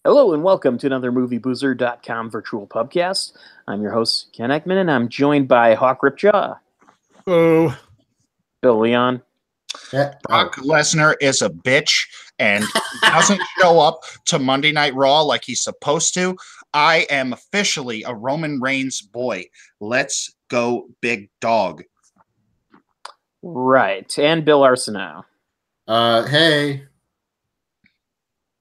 Hello and welcome to another MovieBoozer.com virtual pubcast. I'm your host, Ken Ekman, and I'm joined by Hawk Ripjaw, Oh, Bill Leon, Brock Lesnar is a bitch and doesn't show up to Monday Night Raw like he's supposed to. I am officially a Roman Reigns boy. Let's go, big dog. right, and Bill Arsenault. Hey.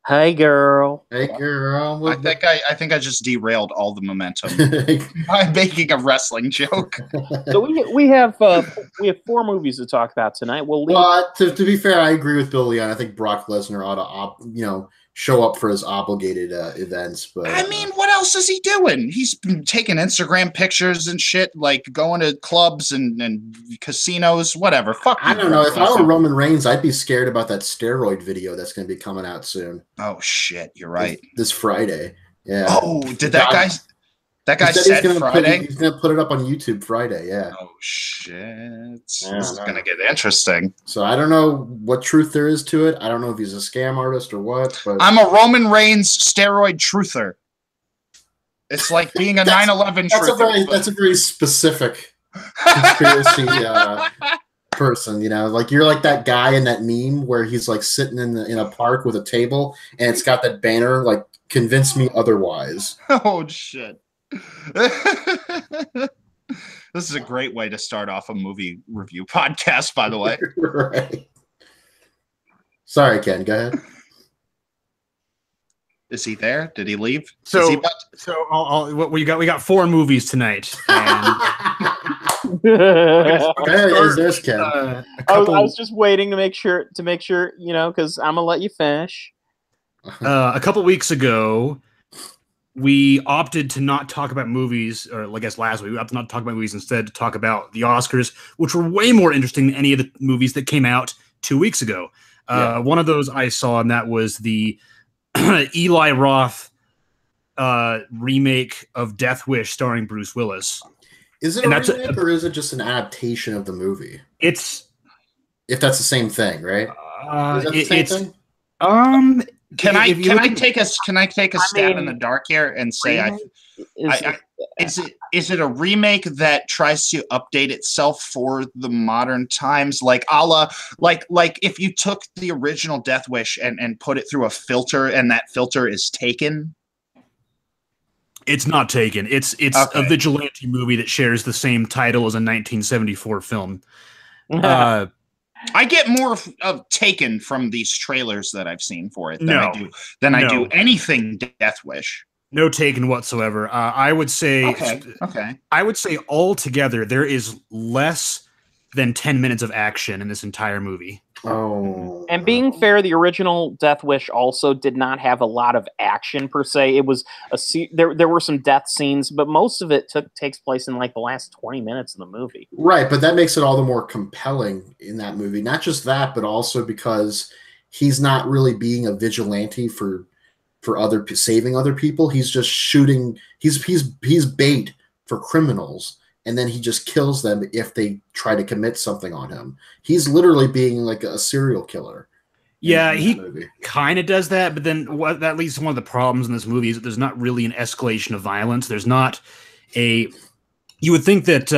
Hey, girl. Hey, girl. I think I just derailed all the momentum by making a wrestling joke. So we have 4 movies to talk about tonight. To be fair, I agree with Bill Leon. I think Brock Lesnar ought to, show up for his obligated events. But I mean, what else is he doing? He's been taking Instagram pictures and shit, like going to clubs and casinos, whatever. Fuck. I don't know. If I were Roman Reigns, I'd be scared about that steroid video that's going to be coming out soon. Oh shit, you're right. This Friday. Yeah. Oh, did that guy? That guy said Friday. He's going to put it up on YouTube Friday. Yeah. Oh shit! This is going to get interesting. So I don't know what truth there is to it. I don't know if he's a scam artist or what. But I'm a Roman Reigns steroid truther. It's like being a 9/11 truther. That's a very specific conspiracy person. Like you're like that guy in that meme where he's like sitting in a park with a table and it's got that banner like "Convince me otherwise." Oh shit! This is a great way to start off a movie review podcast, by the way. Right. Sorry, Ken. Go ahead. Is he there? Did he leave? We got 4 movies tonight. And is this Ken? I was just waiting to make sure, because I'm gonna let you finish. A couple weeks ago, we opted to not talk about movies, or I guess last week we opted not to talk about movies, instead to talk about the Oscars, which were way more interesting than any of the movies that came out 2 weeks ago. One of those I saw, and that was the Eli Roth remake of Death Wish starring Bruce Willis. Is it a remake or is it just an adaptation of the movie? If that's the same thing, right? Is that the same thing? Can I take a stab in the dark here and say is it a remake that tries to update itself for the modern times, like a la like if you took the original Death Wish and put it through a filter and that filter is Taken? It's not Taken. It's okay. A vigilante movie that shares the same title as a 1974 film. I get more of Taken from these trailers that I've seen for it than I do anything Death Wish. No Taken whatsoever. I would say okay. I would say altogether there is less than 10 minutes of action in this entire movie. Oh. And being fair, the original Death Wish also did not have a lot of action per se. It was there were some death scenes, but most of it takes place in like the last 20 minutes of the movie. Right, but that makes it all the more compelling in that movie. Not just that, but also because he's not really being a vigilante for saving other people. He's just shooting. He's bait for criminals. And then he just kills them if they try to commit something on him. He's literally being like a serial killer. Yeah, he kind of does that, but then that leads to one of the problems in this movie is that there's not really an escalation of violence. There's not you would think that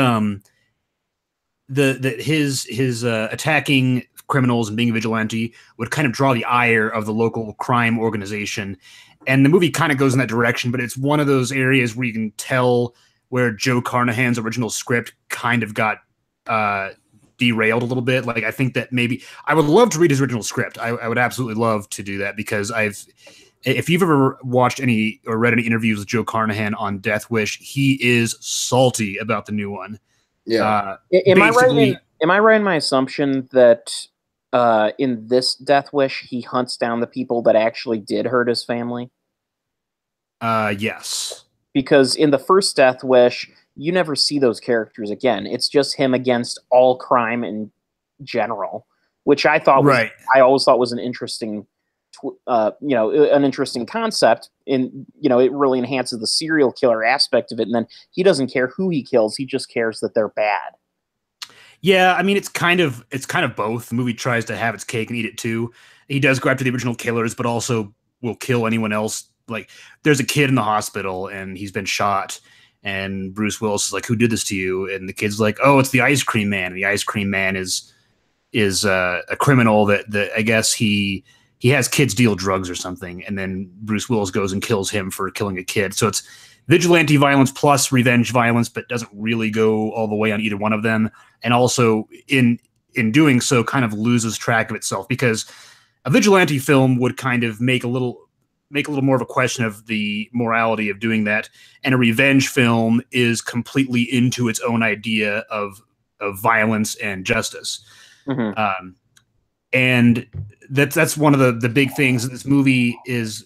his attacking criminals and being a vigilante would kind of draw the ire of the local crime organization. And the movie kind of goes in that direction, but it's one of those areas where you can tell where Joe Carnahan's original script kind of got derailed a little bit. Like, I think that maybe I would love to read his original script. I would absolutely love to do that because if you've ever watched any or read any interviews with Joe Carnahan on Death Wish, he is salty about the new one. Yeah. Am I right in my assumption that in this Death Wish, he hunts down the people that actually did hurt his family? Yes. Because in the first Death Wish, you never see those characters again. It's just him against all crime in general, which I always thought was an interesting, an interesting concept. In it really enhances the serial killer aspect of it. And then he doesn't care who he kills; he just cares that they're bad. Yeah, I mean, it's kind of both. The movie tries to have its cake and eat it too. He does go after the original killers, but also will kill anyone else like there's a kid in the hospital and he's been shot, and Bruce Willis is like, "Who did this to you?" And the kid's like, "Oh, it's the ice cream man." And the ice cream man is a criminal that I guess he has kids deal drugs or something, and then Bruce Willis goes and kills him for killing a kid. So it's vigilante violence plus revenge violence, but doesn't really go all the way on either one of them. And also in doing so kind of loses track of itself, because a vigilante film would kind of make a little more of a question of the morality of doing that. And a revenge film is completely into its own idea of violence and justice. Mm-hmm. And that's one of the big things that this movie is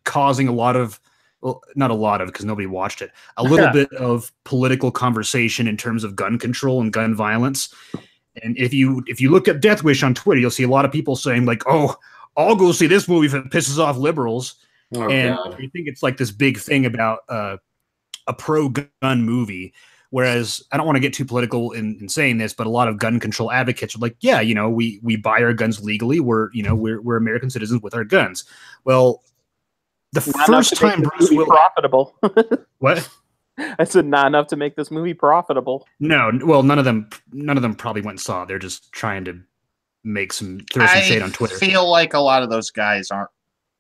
causing a lot of, well, not a lot of, because nobody watched it, a little bit of political conversation in terms of gun control and gun violence. And if you look at Death Wish on Twitter, you'll see a lot of people saying like, "Oh, I'll go see this movie if it pisses off liberals." Oh, and God. I think it's like this big thing about a pro-gun movie. Whereas I don't want to get too political in saying this, but a lot of gun control advocates are like, yeah, we buy our guns legally. We're American citizens with our guns. Well, the first time Bruce Willis profitable. What? I said not enough to make this movie profitable. No, well, none of them probably went and saw it. They're just trying to throw some shade on Twitter. I feel like a lot of those guys aren't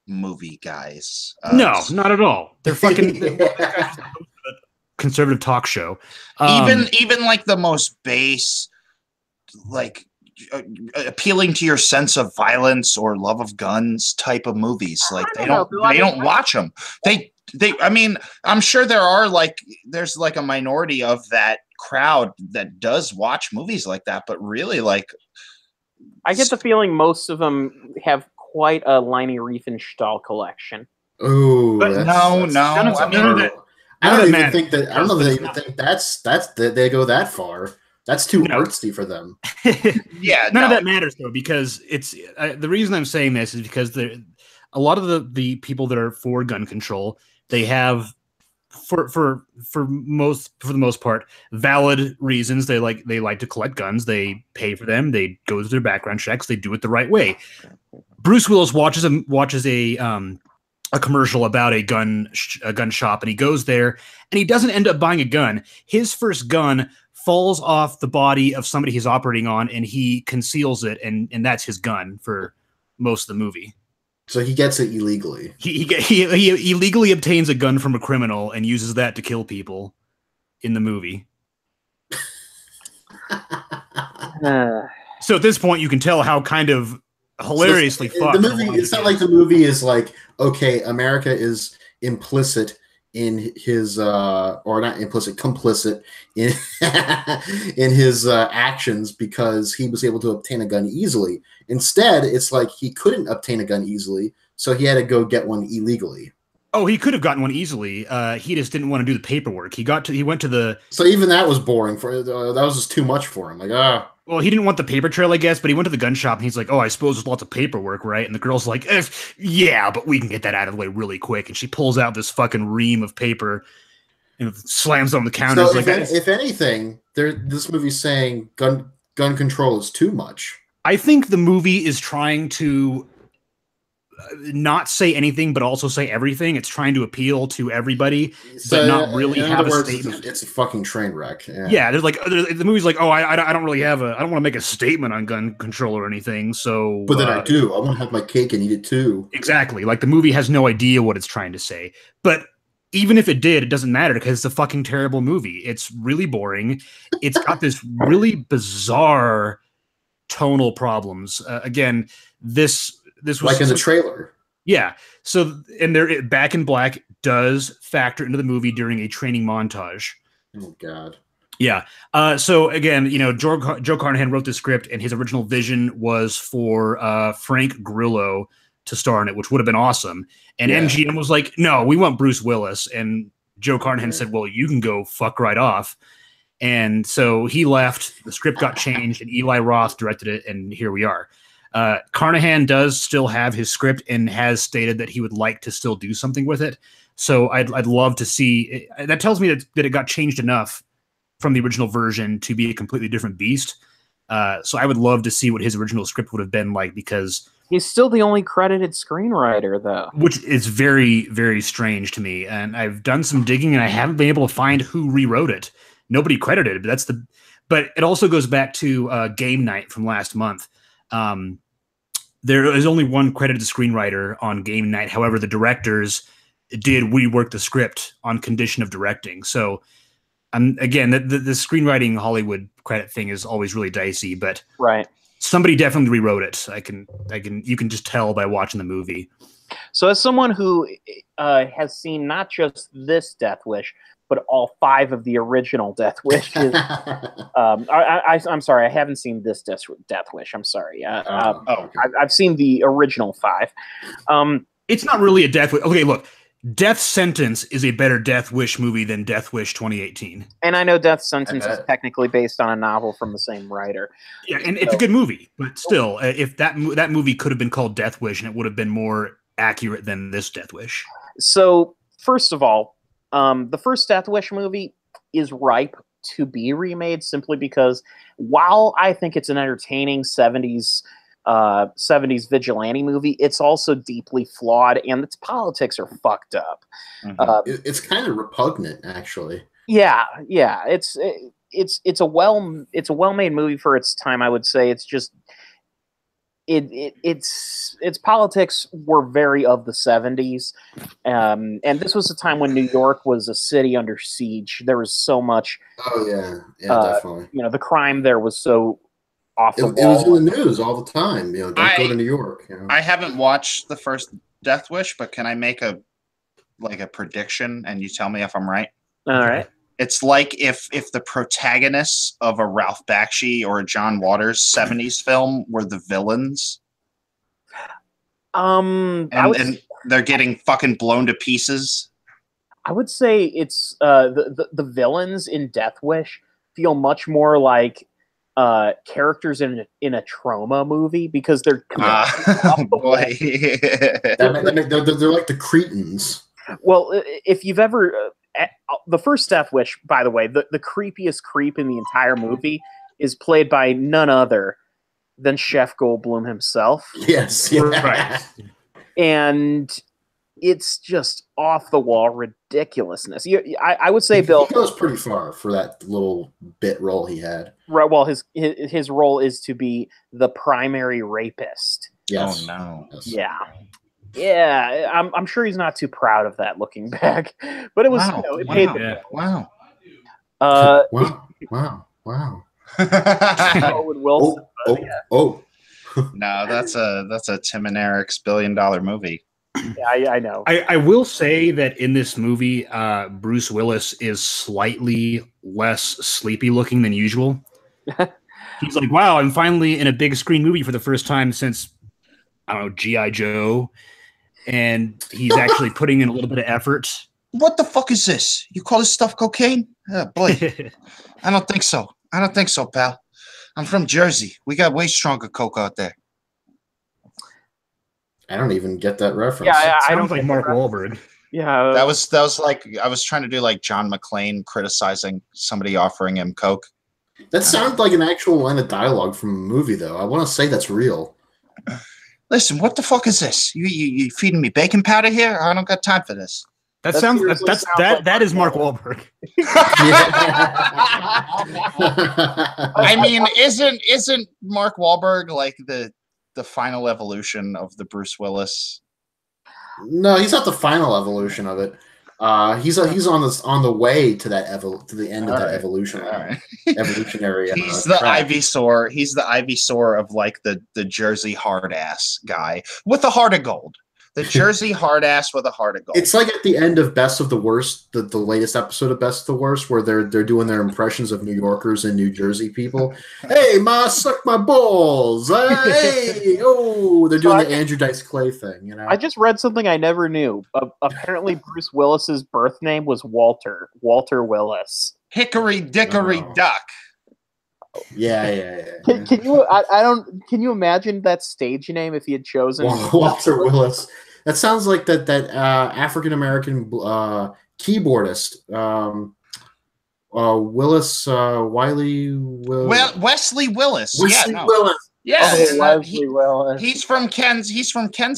movie guys. No, not at all. They're fucking conservative talk show. Even like the most base, like appealing to your sense of violence or love of guns type of movies, like they don't watch them. I mean, I'm sure there's like a minority of that crowd that does watch movies like that, but really, like, I get the feeling most of them have quite a Leni Riefenstahl collection. Oh, I don't even think that they go that far. That's too artsy for them. Yeah, none of that matters though, because it's the reason I'm saying this is because a lot of the people that are for gun control, they have for the most part valid reasons. They like to collect guns. They pay for them. They go through their background checks. They do it the right way. Bruce Willis watches a commercial about a gun shop, and he goes there and he doesn't end up buying a gun. His first gun falls off the body of somebody he's operating on, and he conceals it, and that's his gun for most of the movie. So he gets it illegally. He illegally obtains a gun from a criminal and uses that to kill people in the movie. So at this point, you can tell how kind of hilariously fucked the movie. It's not like the movie is like, okay, America is implicit in his or not implicit, complicit in in his actions because he was able to obtain a gun easily. Instead, it's like he couldn't obtain a gun easily, so he had to go get one illegally. Oh, he could have gotten one easily. He just didn't want to do the paperwork. He went to the. So even that was boring for. That was just too much for him. Like Well, he didn't want the paper trail, I guess, but he went to the gun shop and he's like, "Oh, I suppose there's lots of paperwork, right?" And the girl's like, "Yeah, but we can get that out of the way really quick." And she pulls out this fucking ream of paper and slams it on the counter. So if anything, this movie's saying gun control is too much. I think the movie is trying to not say anything, but also say everything. It's trying to appeal to everybody, but not really have a statement. It's a fucking train wreck. Yeah, the movie's like, oh, I don't really have I don't want to make a statement on gun control or anything. So, but then I do. I want to have my cake and eat it too. Exactly. Like the movie has no idea what it's trying to say. But even if it did, it doesn't matter because it's a fucking terrible movie. It's really boring. It's got this really bizarre tonal problems. Again, this was like in the trailer. Yeah. So, and there, Back in Black does factor into the movie during a training montage. Oh God. Yeah. So again, Joe Carnahan wrote the script, and his original vision was for Frank Grillo to star in it, which would have been awesome. And MGM was like, "No, we want Bruce Willis." And Joe Carnahan said, "Well, you can go fuck right off." And so he left. The script got changed, and Eli Roth directed it, and here we are. Carnahan does still have his script and has stated that he would like to still do something with it. So I'd love to see it. That tells me that it got changed enough from the original version to be a completely different beast. So I would love to see what his original script would have been like, because He's still the only credited screenwriter, though. Which is very, very strange to me. And I've done some digging, and I haven't been able to find who rewrote it. Nobody credited, but But it also goes back to Game Night from last month. There is only one credited screenwriter on Game Night. However, the directors did rework the script on condition of directing. So, again, the screenwriting Hollywood credit thing is always really dicey, but right. Somebody definitely rewrote it. You can just tell by watching the movie. So, as someone who has seen not just this Death Wish, but all 5 of the original Death Wishes, I'm sorry, I haven't seen this Death Wish. I'm sorry. Okay. I've seen the original 5. It's not really a Death Wish. Okay, look. Death Sentence is a better Death Wish movie than Death Wish 2018. And I know Death Sentence is technically based on a novel from the same writer. Yeah, and it's a good movie, but still, if that movie could have been called Death Wish, and it would have been more accurate than this Death Wish. So, first of all, the first Death Wish movie is ripe to be remade simply because while I think it's an entertaining 70s vigilante movie, it's also deeply flawed and its politics are fucked up. It's kind of repugnant, actually. Yeah, it's a well-made movie for its time. I would say it's just its politics were very of the 70s, and this was a time when New York was a city under siege. There was so much. Oh yeah, definitely. The crime there was so off the wall. It was in the news all the time. Don't go to New York. I haven't watched the first Death Wish, but can I make a prediction and you tell me if I'm right? All right. It's like if the protagonists of a Ralph Bakshi or a John Waters 70s film were the villains. And they're getting fucking blown to pieces. I would say it's the villains in Death Wish feel much more like characters in a trauma movie because they're boy. They're like the Cretans. Well, if you've ever the first Death Wish, by the way, the creepiest creep in the entire movie is played by none other than Chef Goldblum himself. Yes, yeah. Right. And it's just off the wall ridiculousness. I would say, Bill, he goes pretty far for that little bit role he had. Right. Well, his role is to be the primary rapist. Yes. Oh no. Yes. Yeah. Yeah, I'm sure he's not too proud of that looking back, but it was it paid the bill. Wow. Wow. Owen Wilson. No, that's a Tim and Eric's $1 billion movie. Yeah, I know. I will say that in this movie, Bruce Willis is slightly less sleepy looking than usual. He's like, wow, I'm finally in a big screen movie for the first time since, I don't know, G.I. Joe. And he's actually putting in a little bit of effort. What the fuck is this? You call this stuff cocaine? Oh, boy. I don't think so. Pal. I'm from Jersey. We got way stronger coke out there. I don't even get that reference. Yeah, I don't like Mark Wahlberg. Yeah, that was like I was trying to do like John McClane criticizing somebody offering him coke. That sounds like an actual line of dialogue from a movie, though. I want to say that's real. Listen, what the fuck is this? You feeding me baking powder here? I don't got time for this. That is Mark Wahlberg. I mean, isn't Mark Wahlberg like the final evolution of the Bruce Willis? No, he's not the final evolution of it. He's on the way to that to the end of that evolution. Evolutionary. He's the Ivysaur. He's the Ivysaur of like the Jersey hard ass guy with a heart of gold. The Jersey hard ass with a heart of gold. It's like at the end of Best of the Worst, the latest episode of Best of the Worst, where they're doing their impressions of New Yorkers and New Jersey people. Hey, ma, suck my balls. Hey, oh, they're doing the Andrew Dice Clay thing. I just read something I never knew. Apparently, Bruce Willis's birth name was Walter Willis. Hickory dickory duck. Yeah. Can you? Can you imagine that stage name if he had chosen Walter Willis? That sounds like that African American keyboardist, Willis Wiley. Wesley Willis. Willis. Yeah, Leslie Willis. He's from Ken's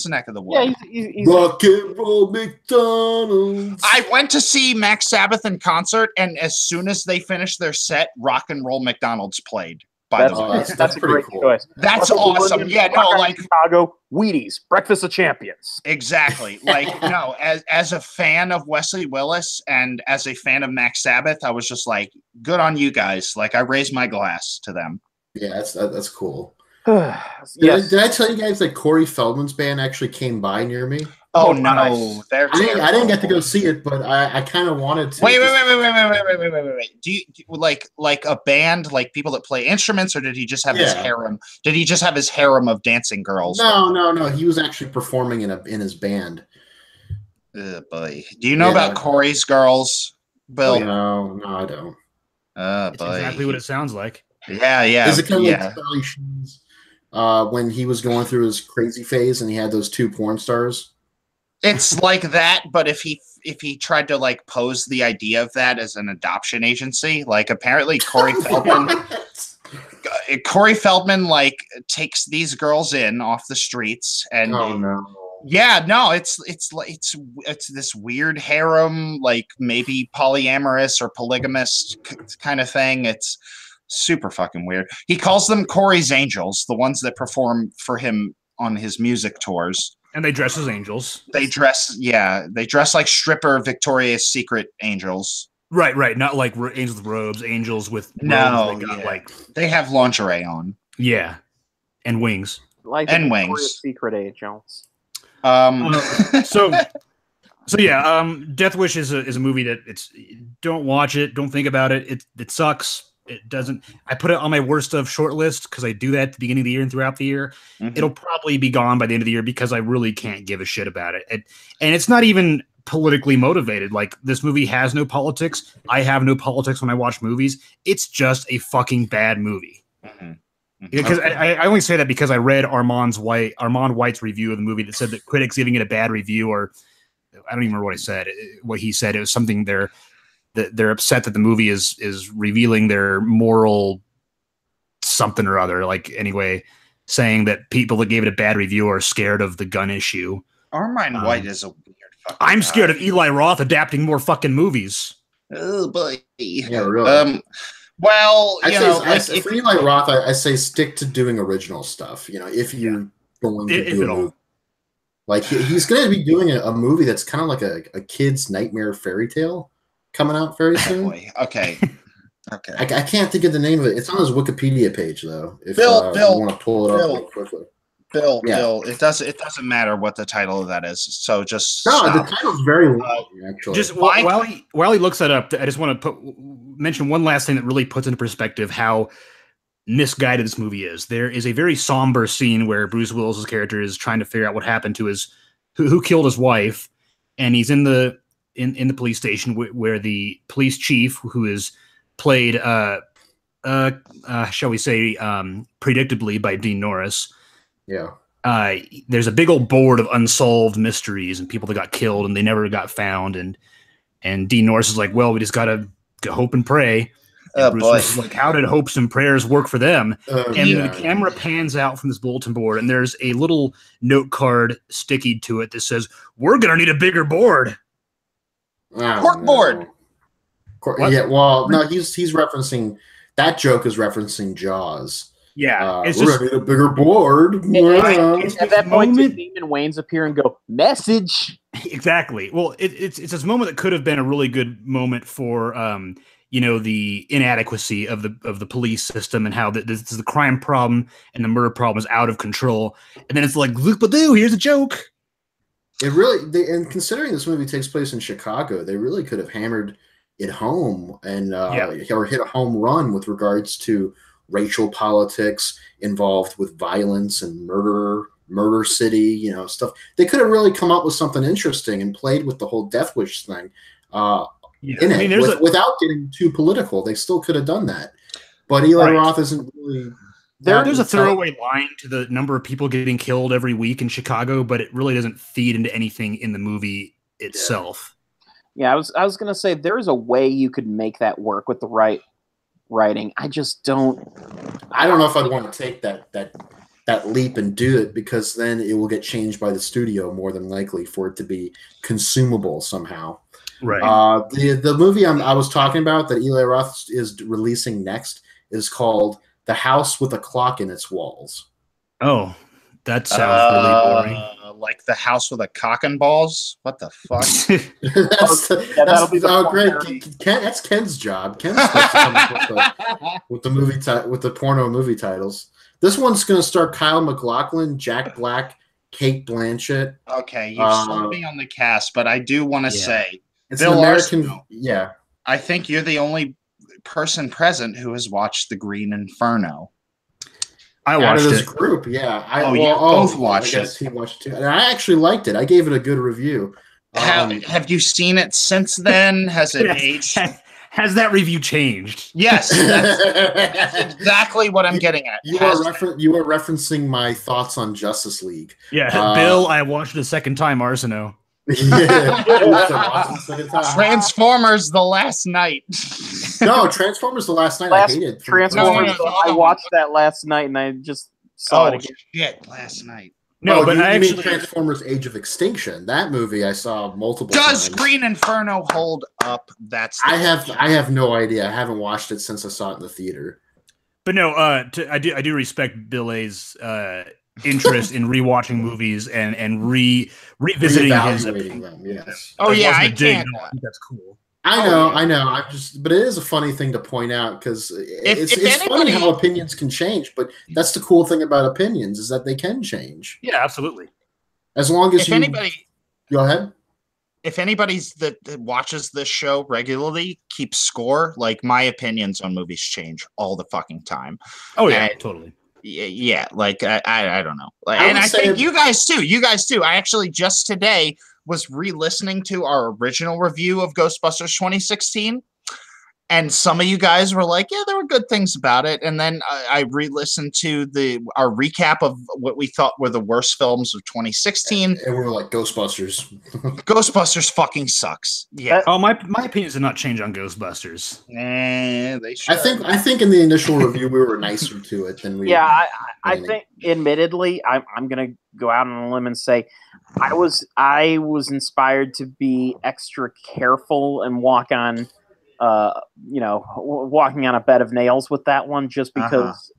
neck of the woods. Yeah, he's Rock and roll McDonald's. I went to see Max Sabbath in concert, and as soon as they finished their set, Rock and Roll McDonald's played. By the way, that's a great cool. choice. That's awesome. Yeah, no, like Chicago, Wheaties, Breakfast of Champions. Exactly. Like, no, as a fan of Wesley Willis and as a fan of Max Sabbath, I was just like, good on you guys. Like, I raised my glass to them. Yeah, that's cool. Yes. Did I tell you guys that Corey Feldman's band actually came by near me? Oh no, nice. I didn't get to go see it, but I kind of wanted to. Wait. Do you like a band, like people that play instruments, or did he just have his harem? Did he just have his harem of dancing girls? No. He was actually performing in his band. Boy, do you know about Corey's girls, Bill? No, I don't. It's exactly what it sounds like. Yeah. Is it kind of like Charlie Sheen's when he was going through his crazy phase and he had those 2 porn stars? It's like that, but if he tried to like pose the idea of that as an adoption agency, like apparently Corey Feldman like takes these girls in off the streets and it's this weird harem, like maybe polyamorous or polygamous kind of thing. It's super fucking weird. He calls them Corey's Angels, the ones that perform for him on his music tours. And they dress as angels. They dress like stripper Victoria's Secret angels. Right. Not like angels with robes, angels with robes. Like they have lingerie on. Yeah, and wings. Like and wings. Victoria's Secret angels. So yeah, Death Wish is a movie that don't watch it, don't think about it. It sucks. It doesn't. I put it on my worst of short list because I do that at the beginning of the year and throughout the year. Mm-hmm. It'll probably be gone by the end of the year because I really can't give a shit about it. And it's not even politically motivated. Like, this movie has no politics. I have no politics when I watch movies. It's just a fucking bad movie. Mm-hmm. Because I only say that because I read Armand White's review of the movie that said that critics giving it a bad review, or I don't even remember what he said. It was something they're upset that the movie is revealing their moral something or other. Like, anyway, saying that people that gave it a bad review are scared of the gun issue. Armand White is a weird fucking I'm scared of Eli Roth adapting more fucking movies. Oh boy. Yeah, really. Well, for Eli Roth, I say stick to doing original stuff. If you're going to do a movie. Like, he's going to be doing a movie that's kind of like a kid's nightmare fairy tale coming out very soon. Okay. I can't think of the name of it. It's on his Wikipedia page, though. If Bill, you want to pull it up quickly. Bill, it doesn't matter what the title of that is. So just the title's very long, actually. Just while he looks that up, I just want to mention one last thing that really puts into perspective how misguided this movie is. There is a very somber scene where Bruce Willis's character is trying to figure out what happened to who killed his wife, and he's in the police station where the police chief, who is played, shall we say, predictably by Dean Norris. Yeah. There's a big old board of unsolved mysteries and people that got killed and they never got found. And Dean Norris is like, well, we just gotta hope and pray. And Bruce Willis is like, how did hopes and prayers work for them? The camera pans out from this bulletin board, and there's a little note card stickied to it that says, "We're gonna need a bigger board." Corkboard. Yeah, well, no, he's referencing that joke is referencing Jaws. Yeah, it's we're gonna need a bigger board. At that point, Damon Wayans appear and go, "Message." Exactly. Well, it's this moment that could have been a really good moment for the inadequacy of the police system and how the crime problem and the murder problem is out of control. And then it's like, look, but here's a joke. It really, and considering this movie takes place in Chicago, they really could have hammered it home and or hit a home run with regards to racial politics involved with violence and murder city, stuff. They could have really come up with something interesting and played with the whole Death Wish thing without getting too political. They still could have done that. But Eli Roth isn't really... There's a throwaway line to the number of people getting killed every week in Chicago, but it really doesn't feed into anything in the movie itself. Yeah, I was going to say there's a way you could make that work with the right writing. I just don't. I don't know if I'd want to take that leap and do it, because then it will get changed by the studio more than likely for it to be consumable somehow. Right. The movie I was talking about that Eli Roth is releasing next is called The House with a Clock in Its Walls. Oh, that sounds really boring. Like The House with a Cock and Balls? What the fuck? That'll be great. That's Ken's job. Ken's supposed to come up with the porno movie titles. This one's going to star Kyle MacLachlan, Jack Black, Kate Blanchett. Okay, you've sold me on the cast, but I do want to say, it's Bill an American. Arsenault, yeah, I think you're the only person present who has watched The Green Inferno. I watched out of this it. group. Yeah, both watched it. He watched it too, and I actually liked it. I gave it a good review. Have you seen it since then? Has it aged? Has that review changed? Yes, that's exactly what I'm getting at. You are referencing my thoughts on Justice League. Yeah, Bill, I watched it a second time, Arsenault. Transformers: The Last Night. No, Transformers: The Last Night. I hated Transformers. I watched that last night, and I just saw it again. Shit, last night. No, but I mean Transformers: Age of Extinction. That movie I saw multiple times. Does Green Inferno hold up? I have no idea. I haven't watched it since I saw it in the theater. But no, I do respect Bill A's interest in rewatching movies and revisiting his opinion. Them. Yes. Oh yeah, I can't. I think that's cool. I know. But it is a funny thing to point out, because it's funny how opinions can change. But that's the cool thing about opinions, is that they can change. Yeah, absolutely. As long as go ahead. If anybody's that watches this show regularly keeps score, like, my opinions on movies change all the fucking time. Oh yeah, totally. Yeah, like I don't know, and I think you guys too. I actually just today was re-listening to our original review of Ghostbusters 2016, and some of you guys were like, yeah, there were good things about it, and then I re-listened to our recap of what we thought were the worst films of 2016, and we were like, Ghostbusters. Ghostbusters fucking sucks. Yeah. Oh, my opinions did not change on Ghostbusters. They should. I think in the initial review we were nicer to it than we. Yeah, I think, admittedly, I'm gonna go out on a limb and say I was inspired to be extra careful and walking on a bed of nails with that one, just because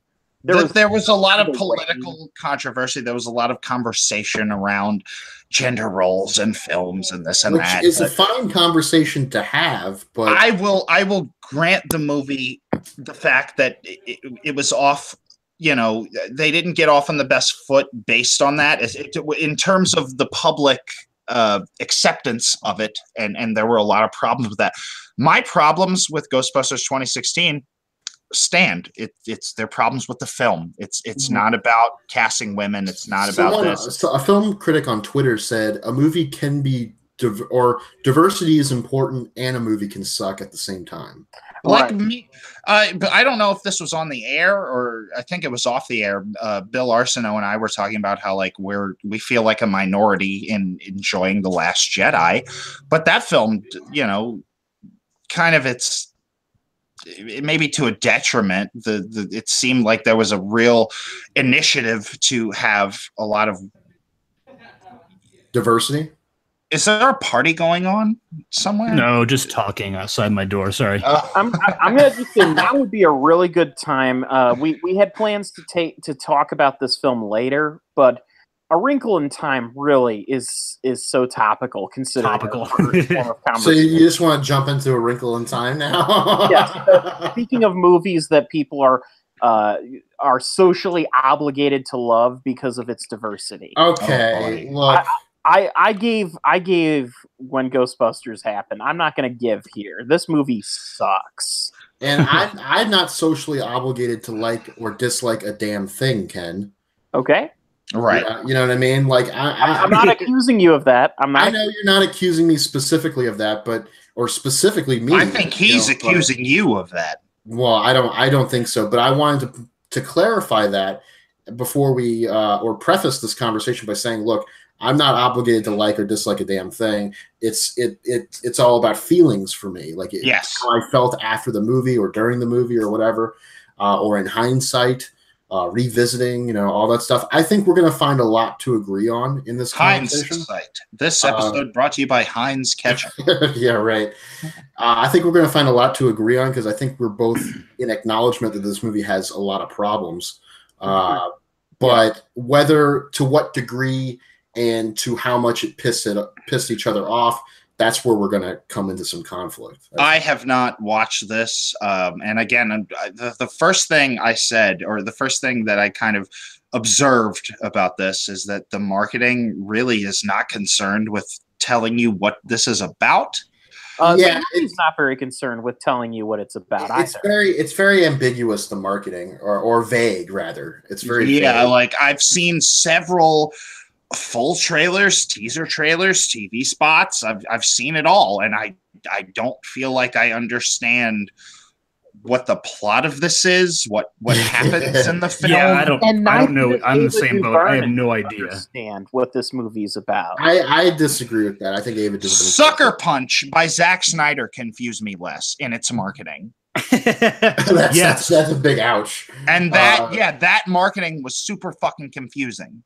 there was a lot of political controversy. There was a lot of conversation around gender roles in films and this and that. It's a fine conversation to have, but I will grant the movie the fact that it was off. They didn't get off on the best foot based on that. In terms of the public acceptance of it, and there were a lot of problems with that. My problems with Ghostbusters 2016 stand. It's their problems with the film. It's not about casting women. It's not about this. So a film critic on Twitter said a movie can be diversity is important, and a movie can suck at the same time. Like me, but I don't know if this was on the air or I think it was off the air. Bill Arsenault and I were talking about how we feel like a minority in enjoying The Last Jedi, but that film, kind of it may be to a detriment. It seemed like there was a real initiative to have a lot of diversity. Is there a party going on somewhere? No, just talking outside my door. Sorry. I'm gonna just say that would be a really good time. We had plans to talk about this film later, but A Wrinkle in Time really is so topical, considering So you just want to jump into A Wrinkle in Time now? Yes. Speaking of movies that people are socially obligated to love because of its diversity. Okay, look. I gave when Ghostbusters happened. I'm not going to give here. This movie sucks. And I'm not socially obligated to like or dislike a damn thing, Ken. Okay. Right. You know what I mean? Like I'm not accusing you of that. I know you're not accusing me specifically of that, or specifically me. I think he's accusing you of that. Well, I don't think so. But I wanted to clarify that before we or preface this conversation by saying, look, I'm not obligated to like or dislike a damn thing. It's all about feelings for me. Like yes, how I felt after the movie or during the movie or whatever, or in hindsight, revisiting, all that stuff. I think we're going to find a lot to agree on in this conversation. Hindsight. This episode brought to you by Heinz Ketchup. Yeah, right. I think we're going to find a lot to agree on because I think we're both in acknowledgement that this movie has a lot of problems. But whether to what degree and to how much it pissed each other off, that's where we're going to come into some conflict. I have not watched this. And again, the first thing I said, or the first thing that I kind of observed about this, is that the marketing really is not concerned with telling you what this is about. He's not very concerned with telling you what it's about. It's very ambiguous, the marketing, or vague rather. It's very vague. Like I've seen several full trailers, teaser trailers, TV spots. I've seen it all, and I don't feel like I understand what the plot of this is, what happens in the film. Yeah, I don't know. I'm the same boat. I have no idea. Understand what this movie's about. I disagree with that. I think Ava does. Sucker Punch by Zack Snyder confused me less in its marketing. That's a big ouch. And that marketing was super fucking confusing.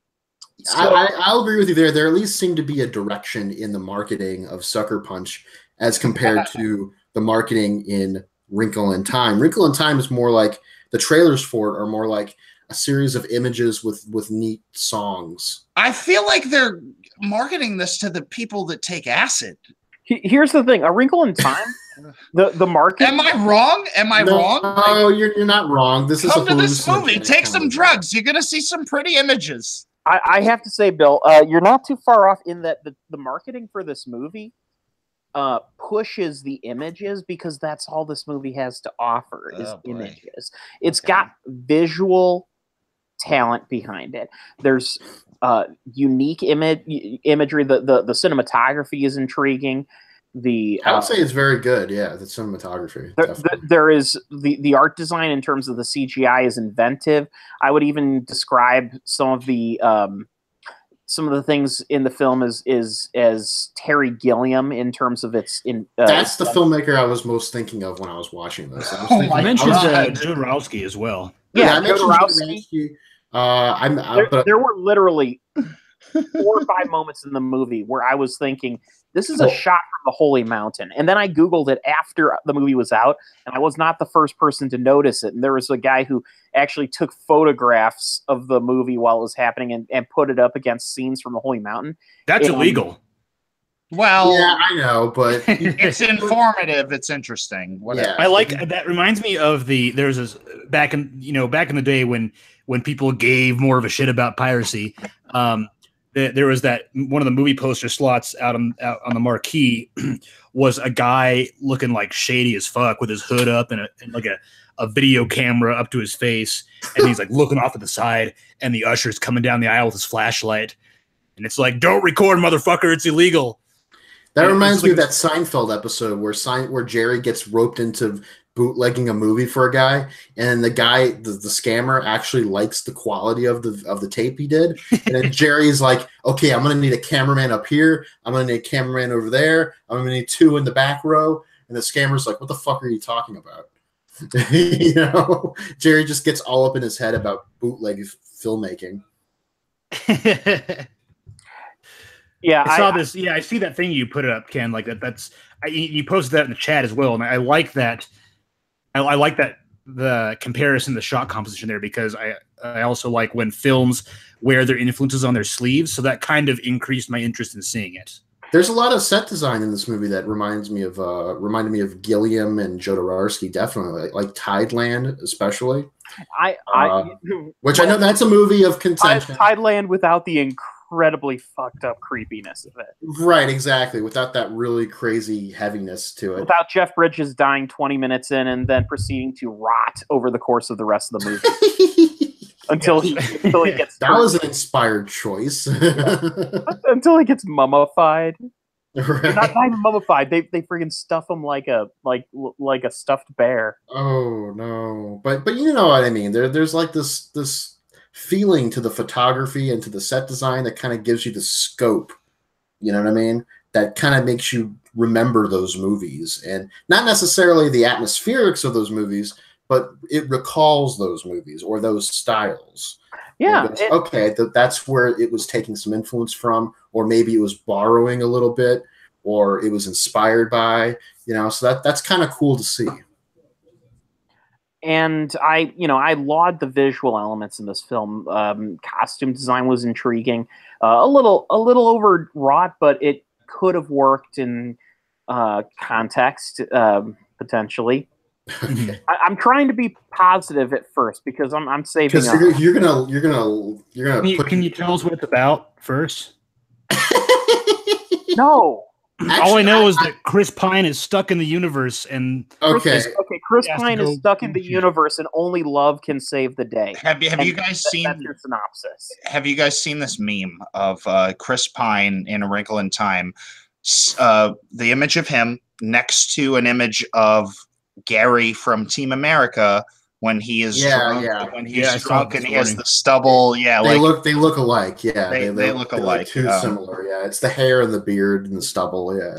I'll agree with you there. There at least seemed to be a direction in the marketing of Sucker Punch as compared to the marketing in Wrinkle in Time. Wrinkle in Time is more like the trailers for it are more like a series of images with neat songs. I feel like they're marketing this to the people that take acid. Here's the thing: A Wrinkle in Time, the market. Am I wrong? wrong? No, you're not wrong. Come to this movie. Take some drugs. You're gonna see some pretty images. I have to say, Bill, you're not too far off in that the marketing for this movie pushes the images because that's all this movie has to offer is images. It's got visual talent behind it. There's unique imagery. The cinematography is intriguing. I would say it's very good. Yeah, the cinematography. There is the art design in terms of the CGI is inventive. I would even describe some of the things in the film as Terry Gilliam in terms of its in. That's the filmmaker I was most thinking of when I was watching this. I mentioned Jodorowsky as well. Yeah, I mentioned Jodorowsky. There were literally 4 or 5 moments in the movie where I was thinking, this is a shot from the Holy Mountain. And then I Googled it after the movie was out, and I was not the first person to notice it. And there was a guy who actually took photographs of the movie while it was happening and put it up against scenes from the Holy Mountain. That's illegal. Well, yeah, I know, but it's informative. It's interesting. Whatever. Yeah. I like that. Reminds me of there's this back in the day when people gave more of a shit about piracy. There was that one of the movie poster slots out on the marquee was a guy looking like shady as fuck with his hood up and like a video camera up to his face, and he's like looking off to the side, and the usher's coming down the aisle with his flashlight, and it's like, don't record, motherfucker, it's illegal. That reminds me of that Seinfeld episode where Jerry gets roped into bootlegging a movie for a guy, and the guy, the scammer, actually likes the quality of the tape he did, and then Jerry's like, okay, I'm gonna need a cameraman up here, I'm gonna need a cameraman over there, I'm gonna need 2 in the back row, and the scammer's like, what the fuck are you talking about? Jerry just gets all up in his head about bootleg filmmaking. Yeah, I saw this. Yeah, I see that thing you put it up, Ken. Like you posted that in the chat as well, and I like that. I like that the comparison, the shot composition there, because I also like when films wear their influences on their sleeves, so that kind of increased my interest in seeing it. There's a lot of set design in this movie that reminded me of Gilliam and Jodorowsky, definitely, like Tideland, especially. Which I know that's a movie of contention. Tideland without the incredibly fucked up creepiness of it. Right, exactly. Without that really crazy heaviness to it. Without Jeff Bridges dying 20 minutes in and then proceeding to rot over the course of the rest of the movie. until he gets... That was an inspired choice. Until he gets mummified. Right. Not even mummified. They friggin' stuff him like a stuffed bear. Oh no! But you know what I mean. There's like this feeling to the photography and to the set design that kind of gives you the scope. You know what I mean? That kind of makes you remember those movies, and not necessarily the atmospherics of those movies, but it recalls those movies or those styles. Yeah. Goes, okay, that's where it was taking some influence from, or maybe it was borrowing a little bit, or it was inspired by, so that's kind of cool to see. And I laud the visual elements in this film. Costume design was intriguing, a little overwrought, but it could have worked in context potentially. Okay. I'm trying to be positive at first because I'm saving up. You're gonna. Can you tell us what it's about first? No. Actually, all I know is that Chris Pine is stuck in the universe, and Chris Pine is stuck in the universe, and only love can save the day. Have you guys seen? That's your synopsis. Have you guys seen this meme of Chris Pine in A Wrinkle in Time? The image of him next to an image of Gary from Team America when he is drunk, when he's drunk and he has the stubble. Yeah, they look alike. Yeah, they look alike. Too similar. Yeah, it's the hair and the beard and the stubble. Yeah,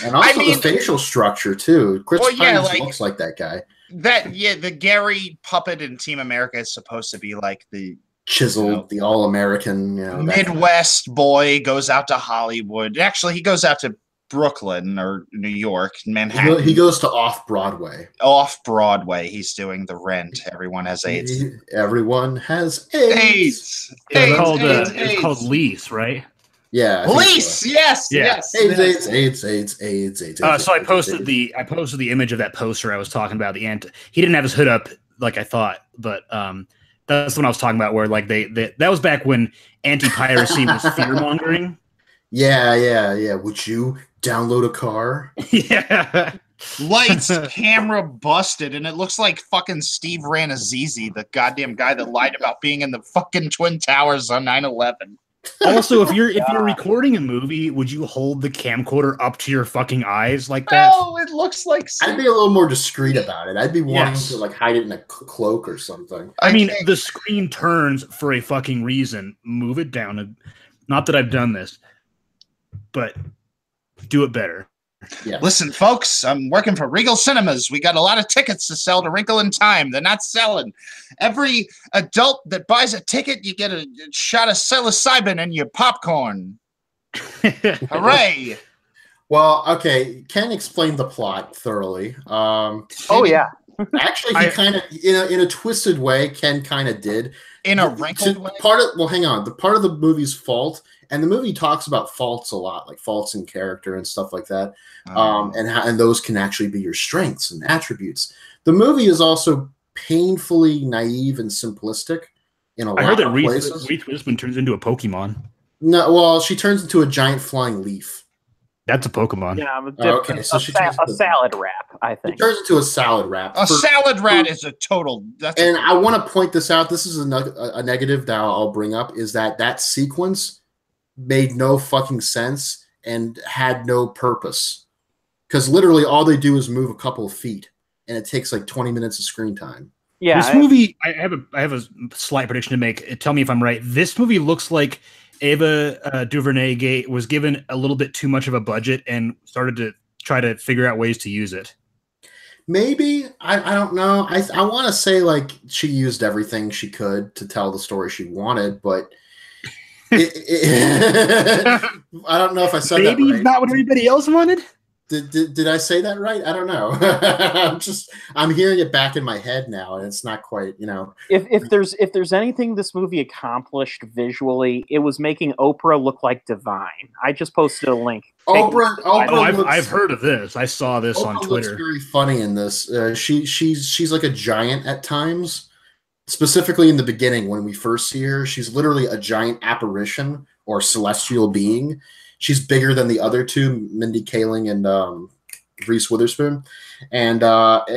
and also the facial structure too. Chris Pine looks like that guy. The Gary puppet in Team America is supposed to be like the chiseled, the all-American, Midwest boy goes out to Hollywood. Actually, he goes out to Brooklyn or New York, Manhattan. He goes to Off-Broadway. Off-Broadway. He's doing The Rent. Everyone has AIDS. Everyone has AIDS. It's called Lease, right? Yeah. Lease. So. Yes. AIDS. So I posted the image of that poster I was talking about. He didn't have his hood up like I thought, but that's what I was talking about. Where like that was back when anti-piracy was fear mongering. Yeah. Would you download a car? Yeah. Lights, camera busted, and it looks like fucking Steve Ranazizi, the goddamn guy that lied about being in the fucking Twin Towers on 9/11. Also, if you're recording a movie, would you hold the camcorder up to your fucking eyes like that? No, it looks like. I'd be a little more discreet about it. I'd be wanting to like hide it in a cloak or something. I mean, the screen turns for a fucking reason. Move it down. Not that I've done this, but do it better. Yeah. Listen, folks, I'm working for Regal Cinemas. We got a lot of tickets to sell to Wrinkle in Time. They're not selling. Every adult that buys a ticket, you get a shot of psilocybin in your popcorn. Hooray! Well, okay. Ken explained the plot thoroughly. Actually, he kind of, in a twisted way, Ken kind of did. In a wrinkled way? Hang on. The part of the movie's fault, and the movie talks about faults a lot, like faults in character and stuff like that. And those can actually be your strengths and attributes. The movie is also painfully naive and simplistic in a lot of places. Reese Witherspoon turns into a Pokemon. No, well, she turns into a giant flying leaf. That's a Pokemon. Yeah, okay, so she turns a salad wrap, I think. She turns into a salad wrap. Salad rat is a total. I want to point this out. This is a negative that I'll bring up, is that sequence made no fucking sense and had no purpose. Because literally all they do is move a couple of feet, and it takes like 20 minutes of screen time. Yeah, this movie, I have a slight prediction to make. Tell me if I'm right. This movie looks like Ava DuVernay was given a little bit too much of a budget and started to try to figure out ways to use it. Maybe. I don't know. I want to say like she used everything she could to tell the story she wanted, but I don't know if I said that right. Maybe not what everybody else wanted. Did I say that right? I don't know. I'm hearing it back in my head now, and it's not quite, If there's anything this movie accomplished visually, it was making Oprah look like divine. I just posted a link. I've heard of this. I saw this on Twitter. Looks very funny in this. She's like a giant at times. Specifically in the beginning, when we first see her, she's literally a giant apparition or celestial being. She's bigger than the other two, Mindy Kaling and Reese Witherspoon. And part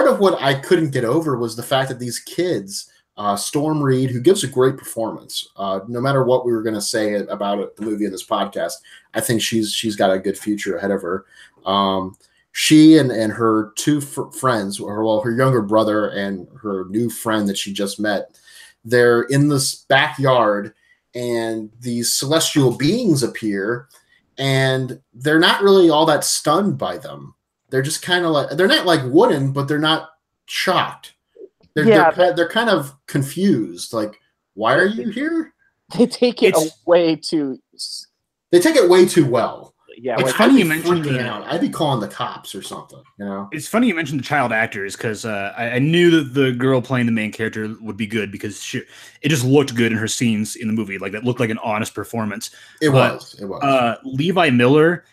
of what I couldn't get over was the fact that these kids, Storm Reed, who gives a great performance, no matter what we were going to say about the movie in this podcast, I think she's got a good future ahead of her. she and her two friends, or her younger brother and her new friend that she just met, they're in this backyard, and these celestial beings appear, and they're not really all that stunned by them. They're just kind of like, they're not like wooden, but they're not shocked. They're kind of confused. Like, why are you here? They take it way too. They take it way too well. Yeah, it's funny you mentioned I'd be calling the cops or something. You know, it's funny you mentioned the child actors because I knew that the girl playing the main character would be good because it just looked good in her scenes in the movie. Like that looked like an honest performance. It was. Levi Miller.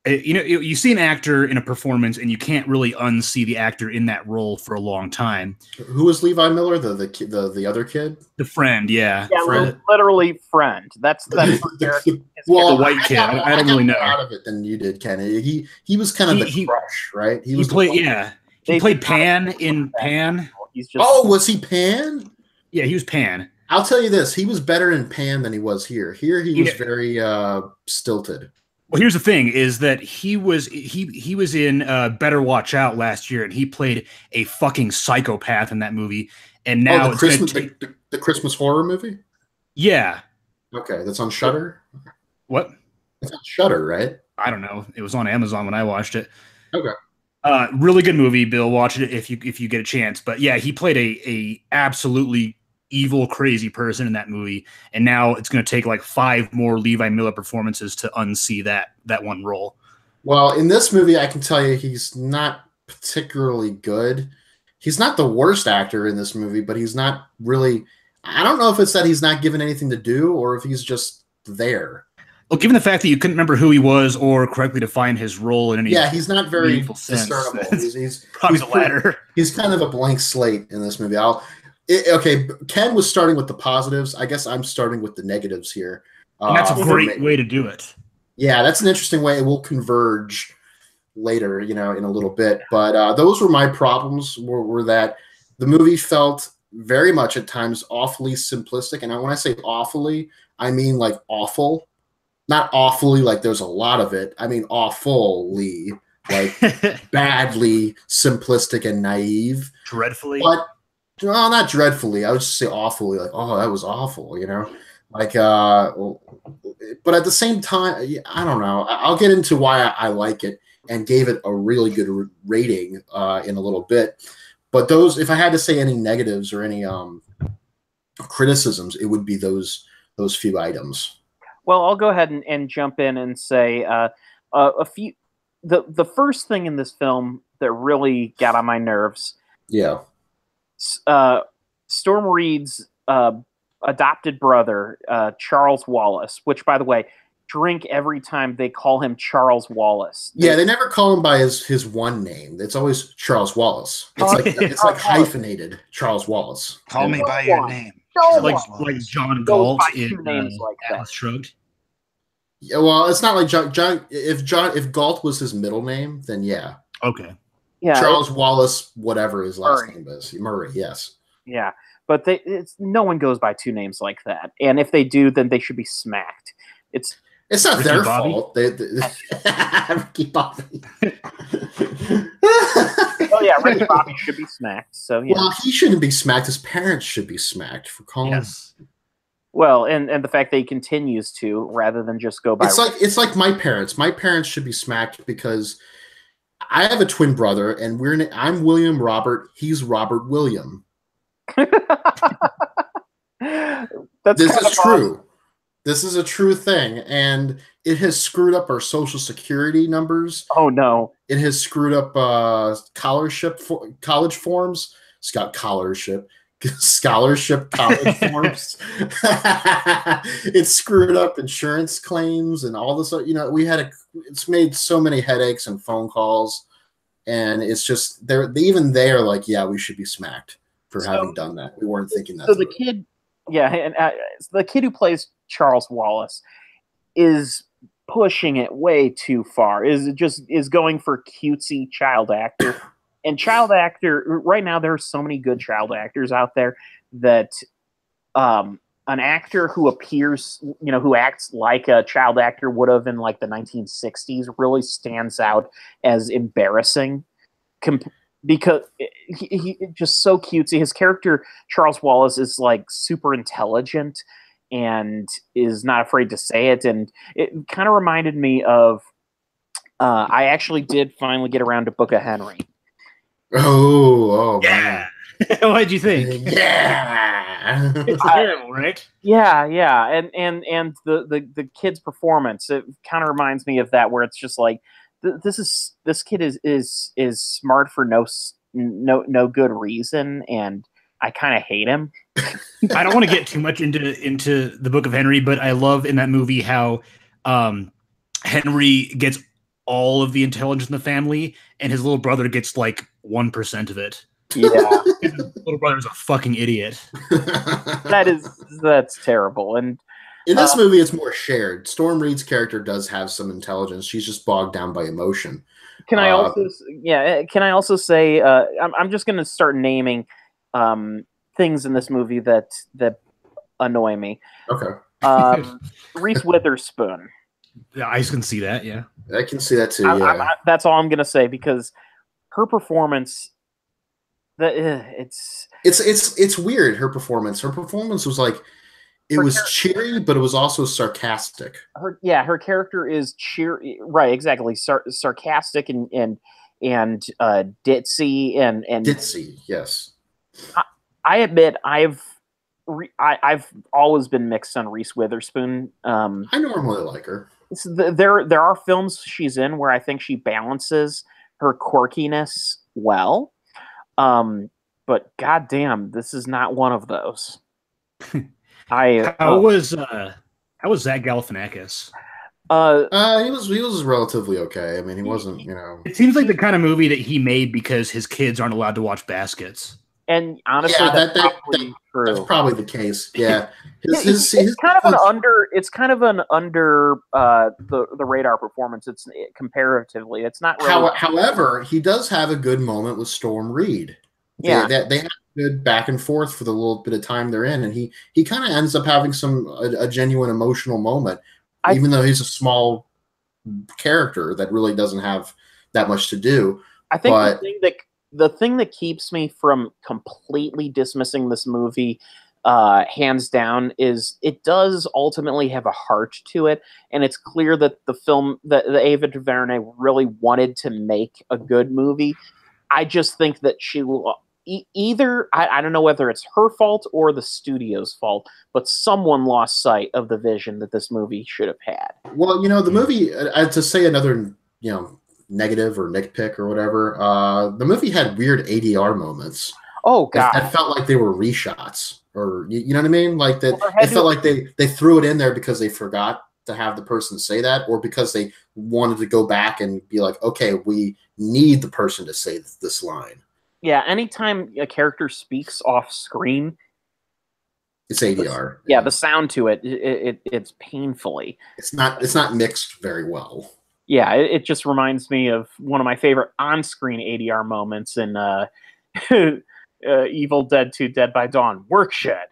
You see an actor in a performance, and you can't really unsee the actor in that role for a long time. Who was Levi Miller? The other kid, the friend, yeah, friend. Literally friend. That's the white kid. I don't really know. Out of it than you did, Kenny. He was kind of the crush, right? He played Pan in Pan. Was he Pan? Yeah, he was Pan. I'll tell you this: he was better in Pan than he was here. Here, he was very stilted. Well, here's the thing: is that he was in Better Watch Out last year, and he played a fucking psychopath in that movie. And now the Christmas horror movie. Yeah. Okay, that's on Shudder. What? It's on Shudder, right? I don't know. It was on Amazon when I watched it. Okay. Really good movie, Bill. Watch it if you get a chance. But yeah, he played a absolutely evil, crazy person in that movie, and now it's going to take like 5 more Levi Miller performances to unsee that one role. Well, in this movie, I can tell you he's not particularly good. He's not the worst actor in this movie, but he's not really. I don't know if it's that he's not given anything to do or if he's just there. Well, given the fact that you couldn't remember who he was or correctly define his role in any he's not very discernible. He's probably the latter. He's kind of a blank slate in this movie. Okay, Ken was starting with the positives. I guess I'm starting with the negatives here. And that's a great way to do it. Yeah, that's an interesting way. It will converge later, in a little bit. But those were my problems, were that the movie felt very much at times awfully simplistic. And when I say awfully, I mean like awful. Not awfully like there's a lot of it. I mean awfully, like badly simplistic and naive. Dreadfully? But well, not dreadfully. I would just say awfully, like, oh, that was awful, Like, but at the same time, I don't know. I'll get into why I like it and gave it a really good rating in a little bit. But those, if I had to say any negatives or any criticisms, it would be those few items. Well, I'll go ahead and jump in and say a few. The first thing in this film that really got on my nerves. Yeah. Storm Reed's adopted brother, Charles Wallace, which, by the way, drink every time they call him Charles Wallace. Yeah, they never call him by his one name. It's always Charles Wallace. It's like hyphenated Charles Wallace. Call me by your name. Like John Galt in names like Atlas Shrugged. Yeah, well, it's not like John. If Galt was his middle name, then yeah. Okay. Yeah, Charles Wallace, whatever his last name is, Murray. Yes. Yeah, but no one goes by 2 names like that, and if they do, then they should be smacked. It's not Ricky their Bobby? fault. Ricky Bobby. Oh yeah, Ricky Bobby should be smacked. So yeah. Well, he shouldn't be smacked. His parents should be smacked for calling. Yes. Well, and the fact that he continues to, rather than just go by. It's like my parents. My parents should be smacked because I have a twin brother, and I'm William Robert. He's Robert William. This is true. This is a true thing, and it has screwed up our social security numbers. Oh no! It has screwed up college forms. Scholarship college forms. It's screwed up insurance claims and all this. It's made so many headaches and phone calls, and it's just they're like, yeah, we should be smacked for having done that. We weren't thinking that. So the kid, and the kid who plays Charles Wallace is pushing it way too far. Is going for cutesy child actor. And child actor, right now there are so many good child actors out there that an actor who appears, who acts like a child actor would have in like the 1960s really stands out as embarrassing because he just so cutesy. His character, Charles Wallace, is like super intelligent and is not afraid to say it. And it kind of reminded me of, I actually did finally get around to Book of Henry. Oh, yeah. What'd you think? Yeah, it's terrible, right? Yeah, and the kid's performance, it kind of reminds me of that, where it's just like this kid is smart for no good reason, and I kind of hate him. I don't want to get too much into the Book of Henry, but I love in that movie how Henry gets all of the intelligence in the family, and his little brother gets like 1% of it. Yeah, his little brother's a fucking idiot. That's terrible. And in this movie, it's more shared. Storm Reed's character does have some intelligence. She's just bogged down by emotion. Can I also say I'm just going to start naming things in this movie that annoy me. Okay. Reese Witherspoon. Yeah, I can see that. Yeah, I can see that too. Yeah, that's all I'm going to say, because her performance. It's weird. Her performance was like, it was cheery, but it was also sarcastic. Her character is cheery, right? Exactly, sarcastic and ditzy and ditzy. Yes, I admit I've always been mixed on Reese Witherspoon. I normally like her. There are films she's in where I think she balances her quirkiness well. But goddamn, this is not one of those. How was Zach Galifianakis? He was relatively okay. I mean, he wasn't, It seems like the kind of movie that he made because his kids aren't allowed to watch Baskets. And honestly, that's probably the case. Yeah, it's kind of an under the radar performance. It's comparatively, it's not really. However, he does have a good moment with Storm Reed. Yeah, they have a good back and forth for the little bit of time they're in, and he kind of ends up having a genuine emotional moment, even though he's a small character that really doesn't have that much to do. I think the thing that keeps me from completely dismissing this movie, hands down, is it does ultimately have a heart to it, and it's clear that the Ava DuVernay really wanted to make a good movie. I just think that she will either, I don't know whether it's her fault or the studio's fault, but someone lost sight of the vision that this movie should have had. Well, the movie, to say another, negative or nitpick or whatever, the movie had weird ADR moments. Oh god, that felt like they were reshots, or you know what I mean, like that. It felt like they threw it in there because they forgot to have the person say that, or because they wanted to go back and be like, okay, we need the person to say this line. Yeah, anytime a character speaks off screen, it's ADR. Yeah, the sound to it's painfully. It's not mixed very well. Yeah, it just reminds me of one of my favorite on-screen ADR moments in Evil Dead 2: Dead by Dawn. Workshed.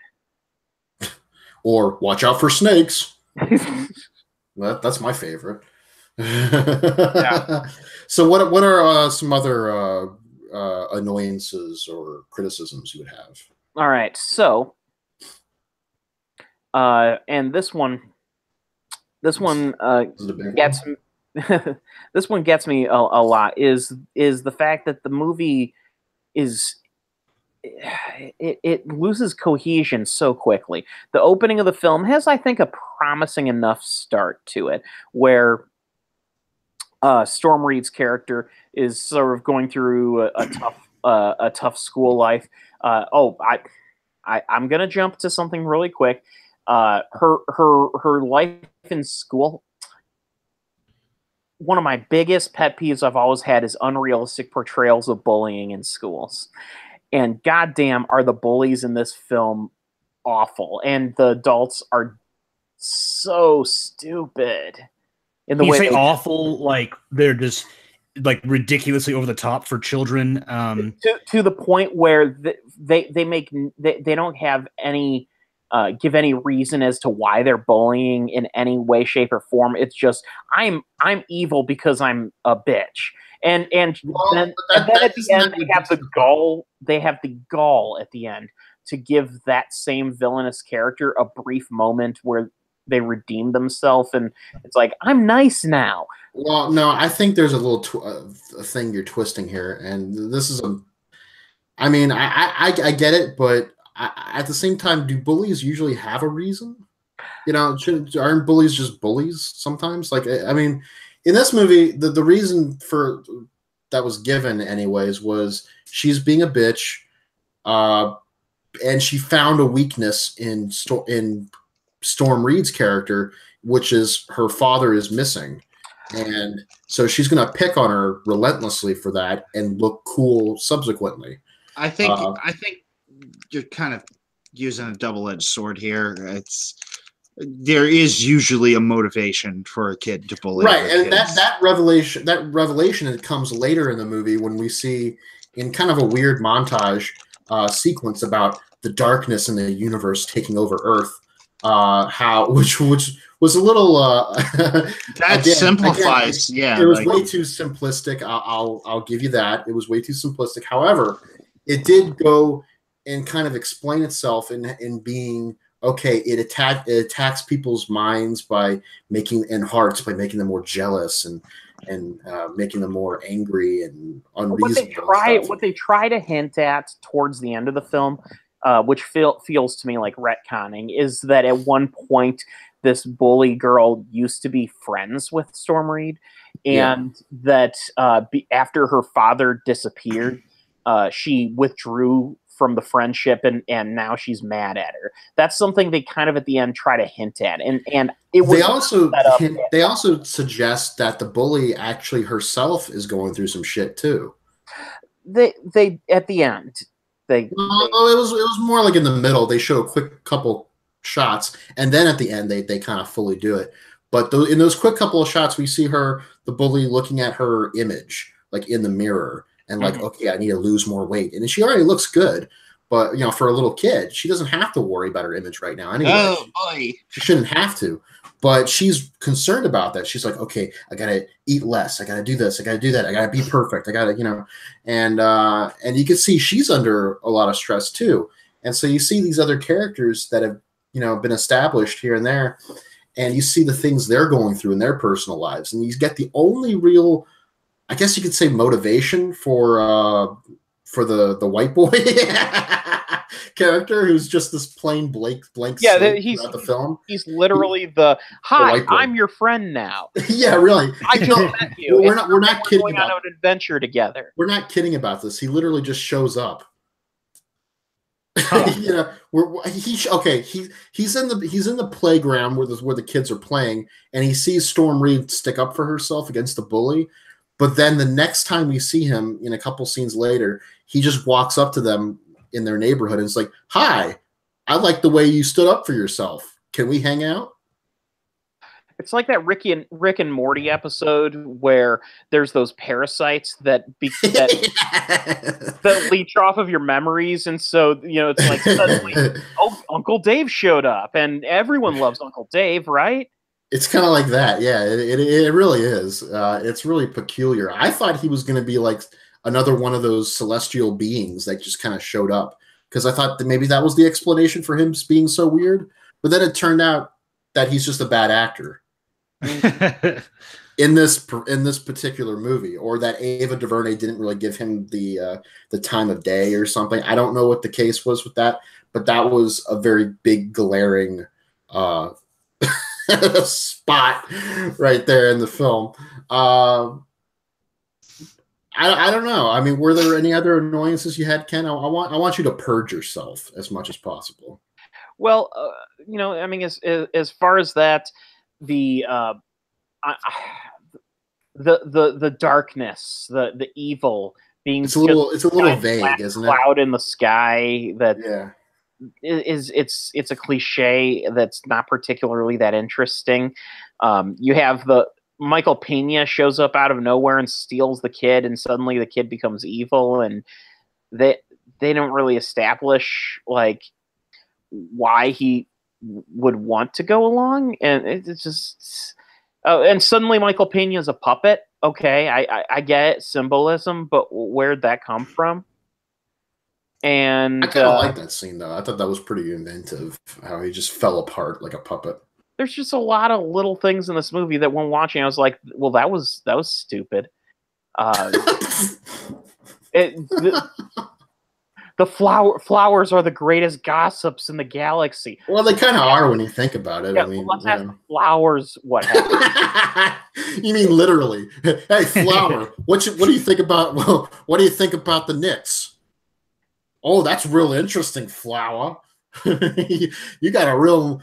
Or watch out for snakes. That's my favorite. Yeah. So what are some other annoyances or criticisms you would have? All right, so and this one gets this one gets me a lot is the fact that the movie it loses cohesion so quickly. The opening of the film has, I think, a promising enough start to it, where Storm Reed's character is sort of going through a tough school life. I'm gonna jump to something really quick. Her life in school. One of my biggest pet peeves I've always had is unrealistic portrayals of bullying in schools. And goddamn, are the bullies in this film awful. And the adults are so stupid. In the way you say awful, like they're just like ridiculously over the top for children. To the point where they don't have any give any reason as to why they're bullying in any way, shape, or form. It's just I'm evil because I'm a bitch. And then at the end they have the gall at the end to give that same villainous character a brief moment where they redeem themselves, and it's like, I'm nice now. Well, no, I think there's a little a thing you're twisting here, and this is I mean, I get it, but at the same time, do bullies usually have a reason? You know, aren't bullies just bullies sometimes? Like, I mean, in this movie, the reason for that was given anyways was she's being a bitch, and she found a weakness in Storm Reed's character, which is her father is missing. And so she's going to pick on her relentlessly for that and look cool subsequently. I think you're kind of using a double-edged sword here. There is usually a motivation for a kid to bully, right? And that revelation it comes later in the movie when we see in kind of a weird montage sequence about the darkness in the universe taking over Earth. Which was a little that simplifies. It was way too simplistic. I'll give you that. It was way too simplistic. However, it did go and kind of explain itself in being okay. It attacks people's minds by making hearts by making them more jealous and making them more angry and unreasonable. What they try to hint at towards the end of the film, which feels to me like retconning, is that at one point this bully girl used to be friends with Storm Reed, and that after her father disappeared, she withdrew from the friendship, and now she's mad at her. That's something they kind of at the end try to hint at, and it was they also suggest that the bully actually herself is going through some shit too. They at the end. It was more like in the middle. They show a quick couple shots, and then at the end they kind of fully do it. But in those quick couple of shots, we see the bully, looking at her image, like in the mirror, and like, okay, I need to lose more weight, and she already looks good. But for a little kid, she doesn't have to worry about her image right now. Anyway, oh boy, she shouldn't have to. But she's concerned about that. She's like, okay, I gotta eat less. I gotta do this. I gotta do that. I gotta be perfect. I gotta, and you can see she's under a lot of stress too. And so you see these other characters that have, been established here and there, and you see the things they're going through in their personal lives, and you get the only real, I guess you could say, motivation for the white boy character, who's just this plain blank slate throughout the film. He's literally the I'm your friend now. Yeah, really. I just met you. We're not kidding going on an adventure together. We're not kidding about this. He literally just shows up. Oh. He's in the playground where the kids are playing, and he sees Storm Reed stick up for herself against the bully. But then the next time we see him, in a couple scenes later, he just walks up to them in their neighborhood and is like, "Hi, I like the way you stood up for yourself. Can we hang out?" It's like that Rick and Morty episode where there's those parasites that leech off of your memories, and so it's like suddenly, oh, Uncle Dave showed up, and everyone loves Uncle Dave, right? It's kind of like that, yeah. It really is. It's really peculiar. I thought he was going to be like another one of those celestial beings that just kind of showed up, because I thought that maybe that was the explanation for him being so weird. But then it turned out that he's just a bad actor in this particular movie, or that Ava DuVernay didn't really give him the time of day or something. I don't know what the case was with that, but that was a very big glaring spot right there in the film. I don't know. I mean, were there any other annoyances you had, Ken? I want you to purge yourself as much as possible. Well, I mean, as far as that, the darkness, the evil being, it's a little vague, isn't it? Cloud in the sky that it's a cliche that's not particularly that interesting. You have the Michael Pena shows up out of nowhere and steals the kid, and suddenly the kid becomes evil, and they don't really establish like why he would want to go along, and it's just. Oh, and suddenly Michael Pena's a puppet. Okay, I get it, symbolism, but where'd that come from? And I kind of like that scene though. I thought that was pretty inventive. How he just fell apart like a puppet. There's just a lot of little things in this movie that when watching, I was like, well, that was stupid. The flowers are the greatest gossips in the galaxy. Well, they kind of are when you think about it. Yeah, I mean, let's ask the flowers what happened. You mean literally? Hey, flower, what do you think about? Well, what do you think about the Knicks? Oh, that's real interesting, flower. you got a real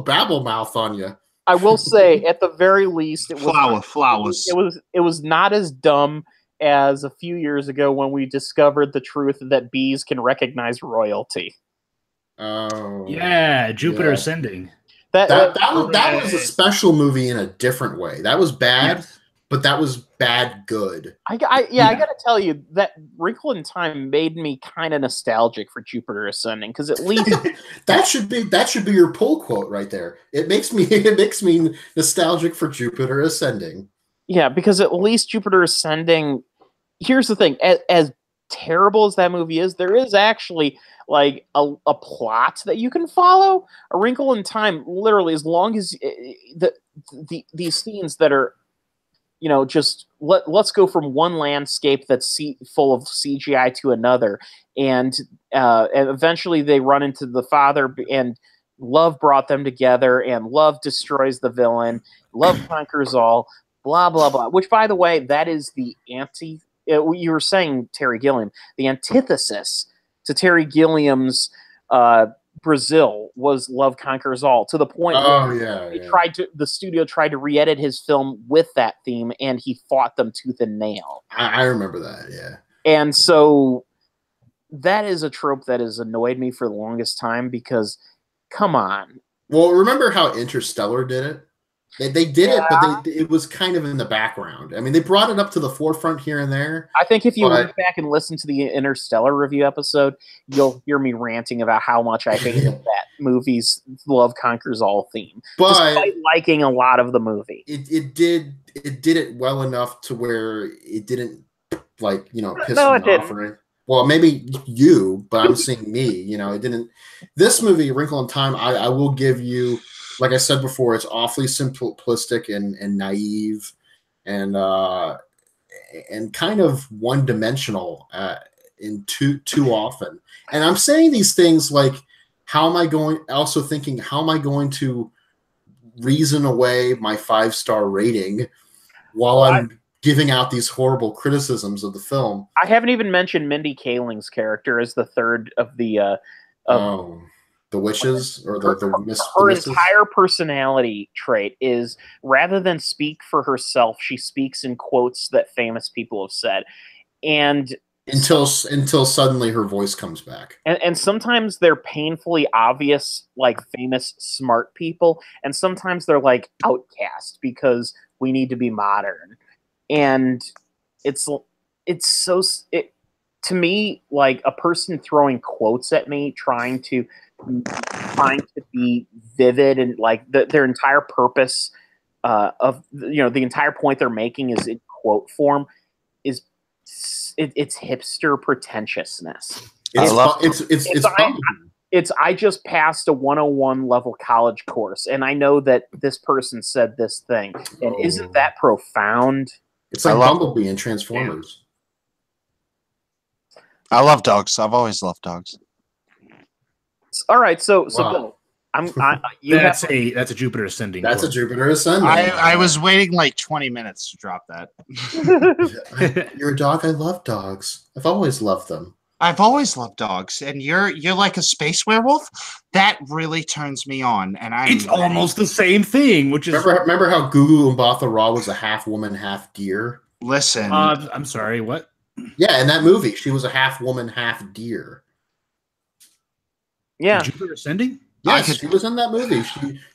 babble mouth on you. I will say, at the very least, flowers. It was not as dumb as a few years ago when we discovered the truth that bees can recognize royalty. Oh, yeah, Jupiter Ascending. That was a special movie in a different way. That was bad, but that was bad good. I gotta tell you that Wrinkle in Time made me kind of nostalgic for Jupiter Ascending, because at least that should be your pull quote right there. It makes me nostalgic for Jupiter Ascending. Yeah, because at least Jupiter Ascending. Here's the thing: as terrible as that movie is, there is actually like a plot that you can follow. A Wrinkle in Time, literally, as long as these scenes that are, just let's go from one landscape that's full of CGI to another, and eventually they run into the father, and love brought them together, and love destroys the villain. Love conquers all. Blah blah blah. Which, by the way, that is the anti. You were saying Terry Gilliam. The antithesis to Terry Gilliam's Brazil was Love Conquers All, to the point where the studio tried to re-edit his film with that theme, and he fought them tooth and nail. I remember that, yeah. And so that is a trope that has annoyed me for the longest time, because, come on. Well, remember how Interstellar did it? They did it, but it was kind of in the background. I mean, they brought it up to the forefront here and there. I think if you went back and listen to the Interstellar review episode, you'll hear me ranting about how much I hated that movie's Love Conquers All theme, despite liking a lot of the movie. It did it well enough to where it didn't piss me off or anything. Well, maybe you, but I'm seeing me. It didn't. This movie, Wrinkle in Time, I will give you. Like I said before, it's awfully simplistic and naive, and kind of one-dimensional in too often. And I'm saying these things like, how am I going to reason away my 5-star rating while I'm giving out these horrible criticisms of the film? I haven't even mentioned Mindy Kaling's character as the third of the. The witches or her entire personality trait is, rather than speak for herself, she speaks in quotes that famous people have said, and until suddenly her voice comes back. And sometimes they're painfully obvious, like famous smart people, and sometimes they're like outcast because we need to be modern. And to me, like a person throwing quotes at me, trying to be vivid, and like their entire purpose of the entire point they're making is in quote form, it's hipster pretentiousness. I just passed a 101 level college course, and I know that this person said this thing, and isn't that profound? It's like Bumblebee in Transformers. I love dogs. I've always loved dogs. All right, so Bill, that's a Jupiter Ascending. That's quote. A Jupiter Ascending. I was waiting like 20 minutes to drop that. You're a dog. I love dogs. I've always loved them. I've always loved dogs, and you're like a space werewolf. That really turns me on, and it's almost the same thing. Which is remember how Gugu Mbatha Raw was a half woman, half deer. Listen, I'm sorry. What? Yeah, in that movie, she was a half woman, half deer. Yeah, Jupiter Ascending. Yes, she was in that movie.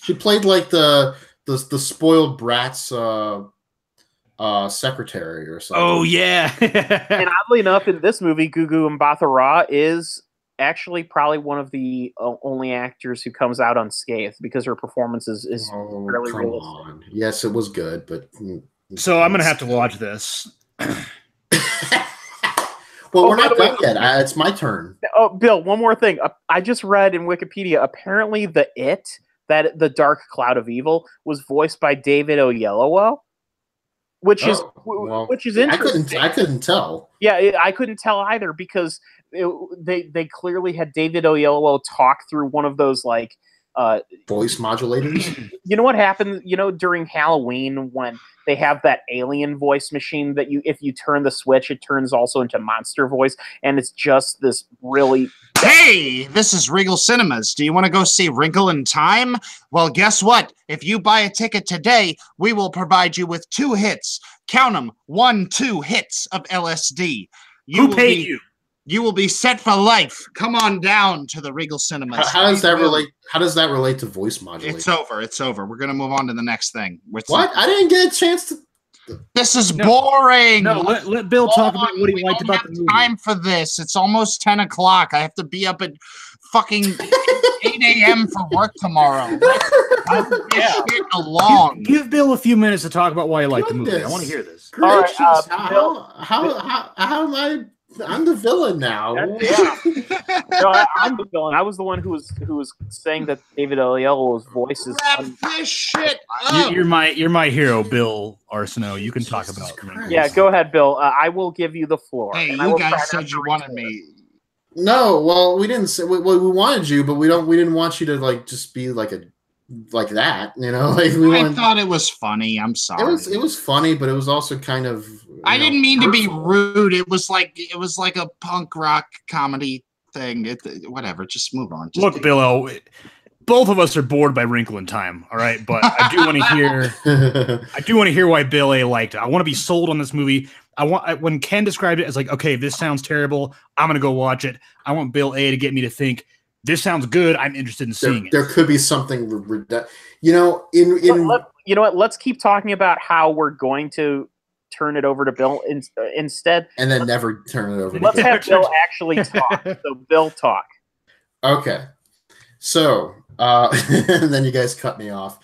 She played like the spoiled brat's secretary or something. Oh yeah. And oddly enough, in this movie, Gugu Mbatha Raw is actually probably one of the only actors who comes out unscathed because her performance is fairly come realistic. on. Yes, it was good, but so I'm gonna have to watch this. Well, we're not done yet. It's my turn. Oh, Bill, one more thing. I just read in Wikipedia, apparently the Dark Cloud of Evil, was voiced by David Oyelowo, which is interesting. I couldn't tell. Yeah, I couldn't tell either because they clearly had David Oyelowo talk through one of those like voice modulators. You know what happened? You know, during Halloween when they have that alien voice machine that if you turn the switch, it turns also into monster voice, and it's just this really. Hey, this is Regal Cinemas. Do you want to go see Wrinkle in Time? Well, guess what? If you buy a ticket today, we will provide you with 2 hits. Count them, 1-2 hits of LSD. Who paid you? You will be set for life. Come on down to the Regal Cinemas. How does that relate? How does that relate to voice modulation? It's over. We're gonna move on to the next thing. What? I didn't get a chance to. This is boring. No, let Bill talk about what he liked about the movie. Time for this. It's almost 10 o'clock. I have to be up at fucking 8 a.m. for work tomorrow. Shit along. Give Bill a few minutes to talk about why he liked the movie. I want to hear this. All right, how am I? I'm the villain now. Yeah. No, I'm the villain. I was the one who was saying that David Oyelowo's voice is. Wrap this shit up. You're my hero, Bill Arsenault. You can talk about it. Yeah, go ahead, Bill. I will give you the floor. Hey, you guys said you wanted me. No, well, we didn't say we wanted you, but we didn't want you to like just be like that, you know. Like I thought it was funny. I'm sorry. It was funny, but it was also kind of. I didn't mean to be rude. It was like a punk rock comedy thing. Whatever. Just move on. Look, Bill, both of us are bored by Wrinkle in Time. All right, but I do want to hear. I do want to hear why Bill A liked it. I want to be sold on this movie. When Ken described it as like, okay, this sounds terrible, I'm gonna go watch it. I want Bill A to get me to think. This sounds good. I'm interested in seeing it. There could be something, you know. You know what? Let's keep talking about how we're going to turn it over to Bill instead, and then never turn it over. Let's have Bill actually talk. So, Bill, talk. Okay. So, and then you guys cut me off.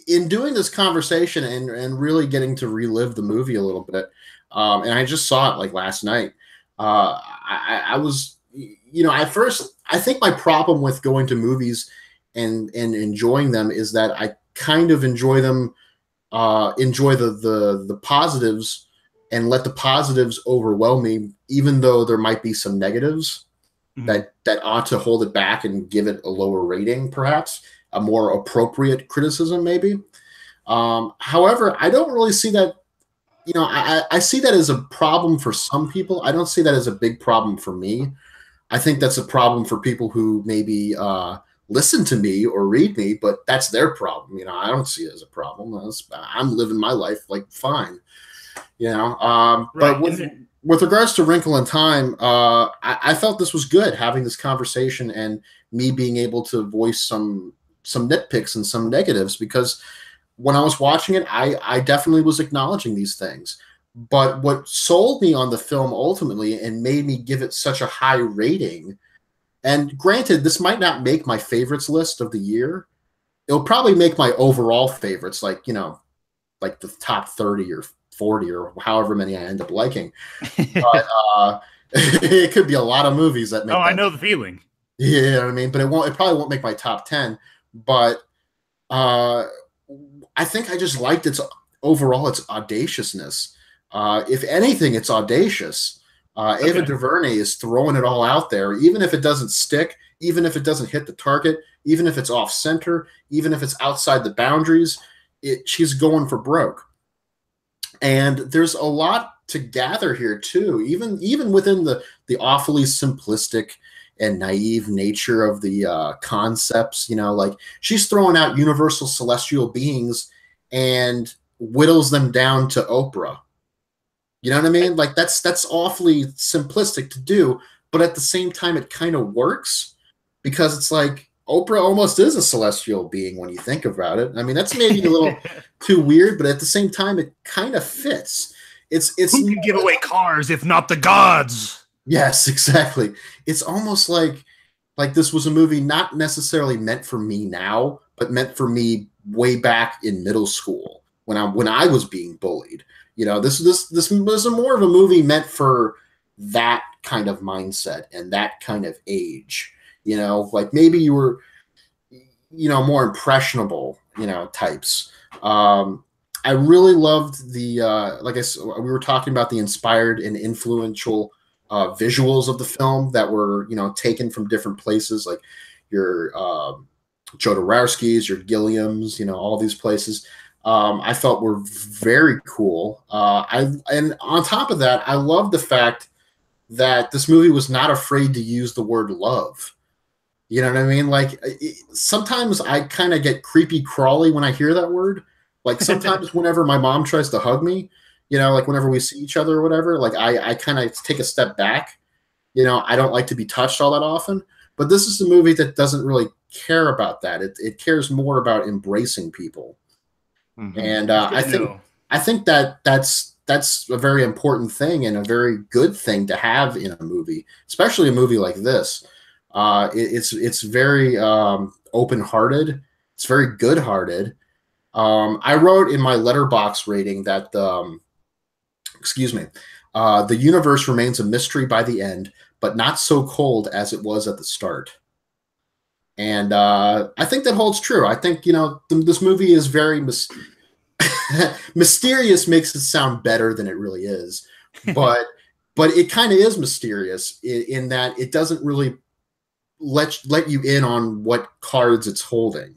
In doing this conversation and really getting to relive the movie a little bit, and I just saw it like last night. I was. You know, at first, I think my problem with going to movies and enjoying them is that I kind of enjoy them, enjoy the positives, and let the positives overwhelm me, even though there might be some negatives that ought to hold it back and give it a lower rating, perhaps a more appropriate criticism, maybe. However, I don't really see that. You know, I see that as a problem for some people. I don't see that as a big problem for me. I think that's a problem for people who maybe listen to me or read me, but that's their problem. You know, I don't see it as a problem. I'm living my life like fine. You know, right. But with regards to Wrinkle in Time, I felt this was good having this conversation and me being able to voice some nitpicks and some negatives, because when I was watching it, I definitely was acknowledging these things. But what sold me on the film ultimately and made me give it such a high rating, and granted, this might not make my favorites list of the year. It'll probably make my overall favorites, like, you know, like the top 30 or 40 or however many I end up liking. But it could be a lot of movies that make I know the feeling. Yeah, you know what I mean? But it probably won't make my top 10. But I think I just liked its audaciousness. If anything, it's audacious. Ava DuVernay is throwing it all out there, even if it doesn't stick, even if it doesn't hit the target, even if it's off center, even if it's outside the boundaries. She's going for broke. And there's a lot to gather here too, even within the awfully simplistic and naive nature of the concepts. You know, like she's throwing out universal celestial beings and whittles them down to Oprah. You know what I mean? Like that's awfully simplistic to do, but at the same time, it kind of works because it's like Oprah almost is a celestial being when you think about it. I mean, that's maybe a little too weird, but at the same time, it kind of fits. It's who can give away cars if not the gods? Yes, exactly. It's almost like this was a movie not necessarily meant for me now, but meant for me way back in middle school when I was being bullied. You know, this was more of a movie meant for that kind of mindset and that kind of age. You know, like maybe you were, you know, more impressionable, you know, types. I really loved the like I said, we were talking about the inspired and influential visuals of the film that were, you know, taken from different places, like your Jodorowsky's, your Gilliam's, you know, all these places. I felt were very cool. And on top of that, I love the fact that this movie was not afraid to use the word love. You know what I mean? Like sometimes I kind of get creepy crawly when I hear that word. Like sometimes whenever my mom tries to hug me, you know, like whenever we see each other or whatever, like I kind of take a step back. You know, I don't like to be touched all that often. But this is a movie that doesn't really care about that. It cares more about embracing people. Mm-hmm. And I think that that's a very important thing and a very good thing to have in a movie, especially a movie like this. It's very open-hearted. It's very good-hearted. I wrote in my letterbox rating that the universe remains a mystery by the end, but not so cold as it was at the start. And I think that holds true. I think, you know, this movie is very mysterious. Makes it sound better than it really is, but it kind of is mysterious in that it doesn't really let you in on what cards it's holding.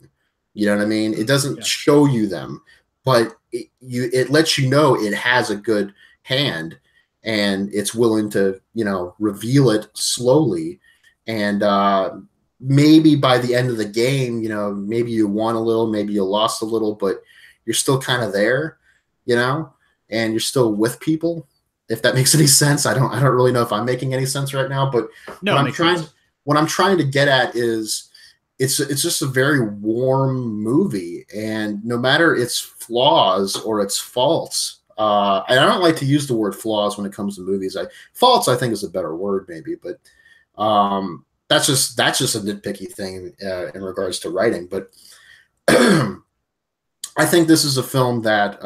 You know what I mean? It doesn't show you them, but it lets you know it has a good hand and it's willing to, you know, reveal it slowly. And maybe by the end of the game, you know, maybe you won a little, maybe you lost a little, but you're still kind of there, you know, and you're still with people. If that makes any sense. I don't really know if I'm making any sense right now, but no, what I'm trying to get at is it's just a very warm movie, and no matter its flaws or its faults, and I don't like to use the word flaws when it comes to movies. Faults I think is a better word maybe, but that's just a nitpicky thing in regards to writing. But I think this is a film that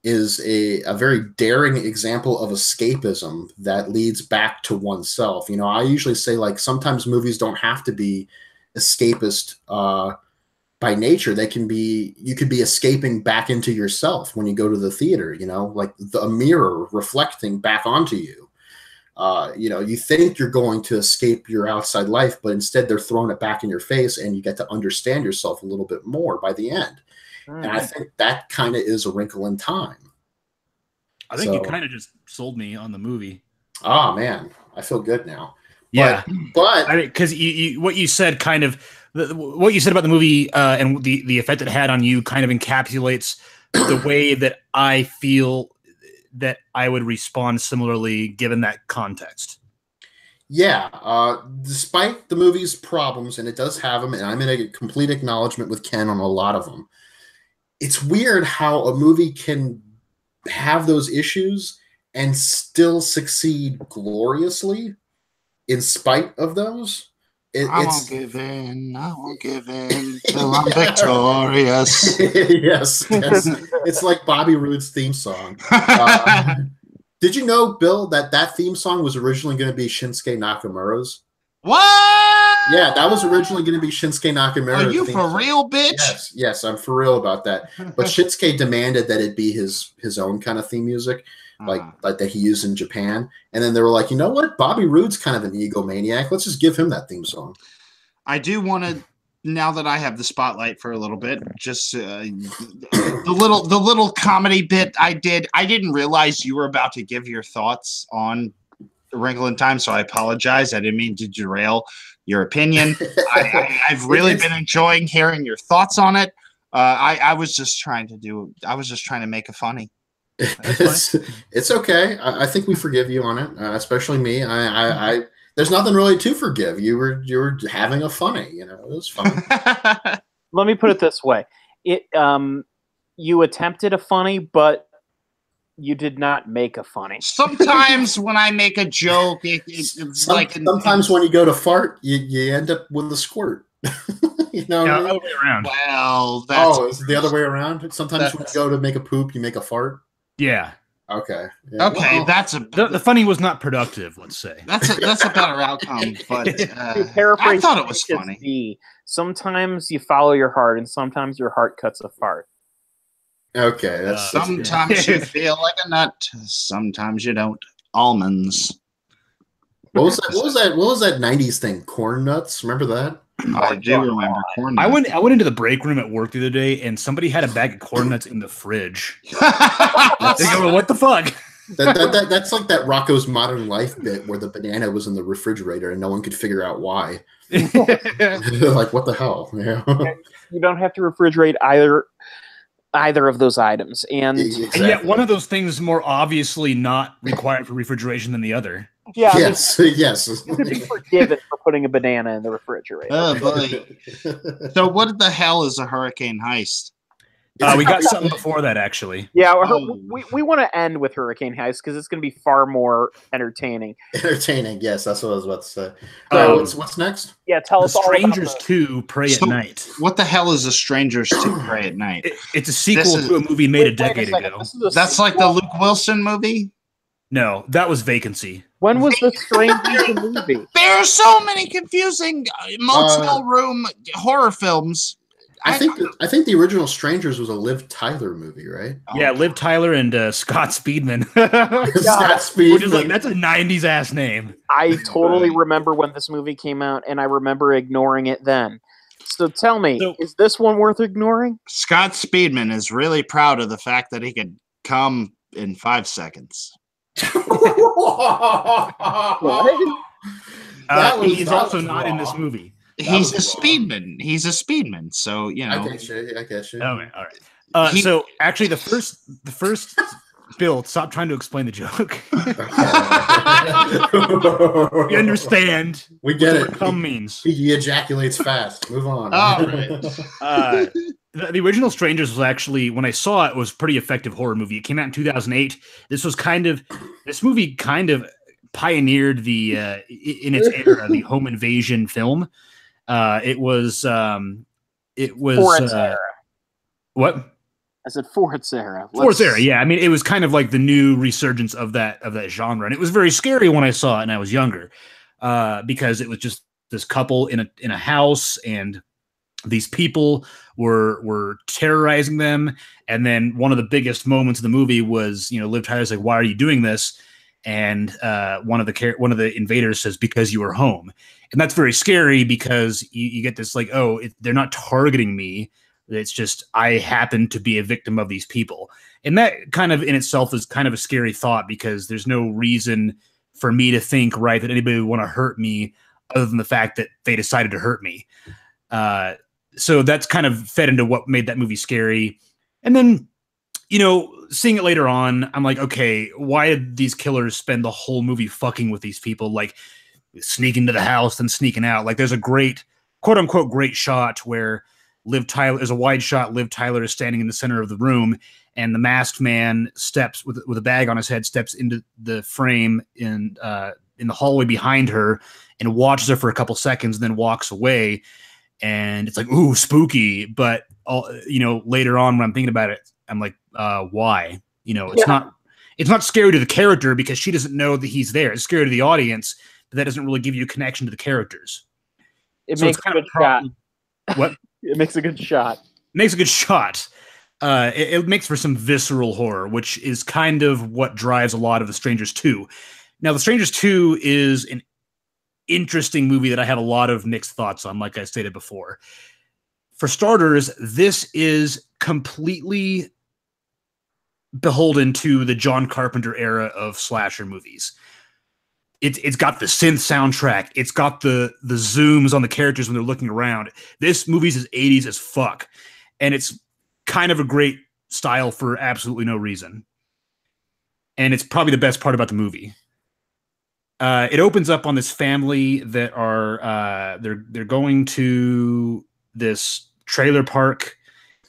is a very daring example of escapism that leads back to oneself. You know, I usually say, like, sometimes movies don't have to be escapist by nature. They can be, you could be escaping back into yourself when you go to the theater, you know, like a mirror reflecting back onto you. You know, you think you're going to escape your outside life, but instead they're throwing it back in your face, and you get to understand yourself a little bit more by the end. And I think that kind of is A Wrinkle in Time. I think you kind of just sold me on the movie. Oh man, I feel good now. Yeah, but I mean, because what you said kind of what you said about the movie and the effect it had on you kind of encapsulates the way that I feel that I would respond similarly given that context. Yeah, despite the movie's problems, and it does have them, and I'm in a complete acknowledgement with Ken on a lot of them. It's weird how a movie can have those issues and still succeed gloriously in spite of those. I won't give in. I won't give in till I'm victorious. Yes. It's like Bobby Roode's theme song. Did you know, Bill, that theme song was originally going to be Shinsuke Nakamura's? What? Yeah, that was originally going to be Shinsuke Nakamura. Are you for real, bitch? Yes, I'm for real about that. But Shinsuke demanded that it be his own kind of theme music, like that he used in Japan. And then they were like, you know what? Bobby Roode's kind of an egomaniac. Let's just give him that theme song. I do want to, now that I have the spotlight for a little bit, just the little comedy bit I did. I didn't realize you were about to give your thoughts on A Wrinkle in Time, so I apologize. I didn't mean to derail your opinion. I've really been enjoying hearing your thoughts on it. I was just trying to make a funny. It's okay. I think we forgive you on it, especially me. I there's nothing really to forgive. You were having a funny, you know. It was fun. Let me put it this way: you attempted a funny, but You did not make a funny. Sometimes when I make a joke, it's sometimes when you go to fart, you end up with a squirt. You know, yeah, other way around. Well, that's it's the other way around. Sometimes when you go to make a poop, you make a fart. Yeah. Okay. Yeah. Okay, well, that's the funny was not productive. Let's say that's a better outcome. But Paraphrase, I thought it was funny. Sometimes you follow your heart, and sometimes your heart cuts a fart. Okay, that's sometimes you feel like a nut, sometimes you don't. Almonds. What was that? What was that '90s thing? Corn nuts. Remember that? I do remember corn nuts. I went into the break room at work the other day, and somebody had a bag of corn nuts in the fridge. They go, "What the fuck?" That's like that Rocco's Modern Life bit where the banana was in the refrigerator and no one could figure out why. Like, what the hell? Yeah. You don't have to refrigerate either of those items, and yet one of those things is more obviously not required for refrigeration than the other. Yeah. Yes. Yes. You could be forgiven for putting a banana in the refrigerator. Oh boy. So what the hell is a hurricane heist? We got something before that, actually. Yeah, we want to end with Hurricane Heist because it's going to be far more entertaining. Entertaining, yes, that's what I was about to say. All right, what's next? Yeah, tell us all about Strangers 2 Pray at Night. What the hell is a Strangers 2 Pray at Night? It's a sequel to a movie made a decade ago. That's like the Luke Wilson movie? No, that was Vacancy. When was the Strangers movie? There are so many confusing motel room horror films. I think the original Strangers was a Liv Tyler movie, right? Yeah, Liv Tyler and Scott Speedman. Scott Speedman. Which is like, that's a 90s ass name. I totally remember when this movie came out, and I remember ignoring it then. So tell me, is this one worth ignoring? Scott Speedman is really proud of the fact that he could come in 5 seconds. He's also not in this movie. He's a Speedman. He's a Speedman. So you know. I get you. Okay, all right. So actually, the first Bill, stop trying to explain the joke. We understand. We get what come means. He ejaculates fast. Move on. All right. The original Strangers was actually, when I saw it, was a pretty effective horror movie. It came out in 2008. This movie kind of pioneered the in its era the home invasion film. It was for its era. What? I said for its era. For its era, yeah. I mean, it was kind of like the new resurgence of that genre, and it was very scary when I saw it and I was younger, because it was just this couple in a house, and these people were terrorizing them. And then one of the biggest moments of the movie was, Liv Tyler's like, "Why are you doing this?" And one of the invaders says, "Because you were home." And that's very scary because you get this like, they're not targeting me. It's just I happen to be a victim of these people. And that kind of in itself is kind of a scary thought, because there's no reason for me to think, right, that anybody would want to hurt me other than the fact that they decided to hurt me. So that's kind of fed into what made that movie scary. And then, seeing it later on, I'm like, okay, why did these killers spend the whole movie fucking with these people? Like, sneaking to the house and sneaking out. Like, there's a great, quote unquote, great shot where Liv Tyler is a wide shot. Liv Tyler is standing in the center of the room, and the masked man steps with a bag on his head, steps into the frame in the hallway behind her and watches her for a couple seconds, and then walks away. And it's like, ooh, spooky. But later on when I'm thinking about it, I'm like, why? It's not scary to the character because she doesn't know that he's there. It's scary to the audience, but that doesn't really give you a connection to the characters. It makes a good shot. What? It makes a good shot. Makes a good shot. It makes for some visceral horror, which is kind of what drives a lot of The Strangers 2. Now, The Strangers 2 is an interesting movie that I have a lot of mixed thoughts on, like I stated before. For starters, this is completely beholden to the John Carpenter era of slasher movies. It's got the synth soundtrack. It's got the zooms on the characters when they're looking around. This movie's as 80s as fuck. And it's kind of a great style for absolutely no reason. And it's probably the best part about the movie. It opens up on this family that are they're going to this trailer park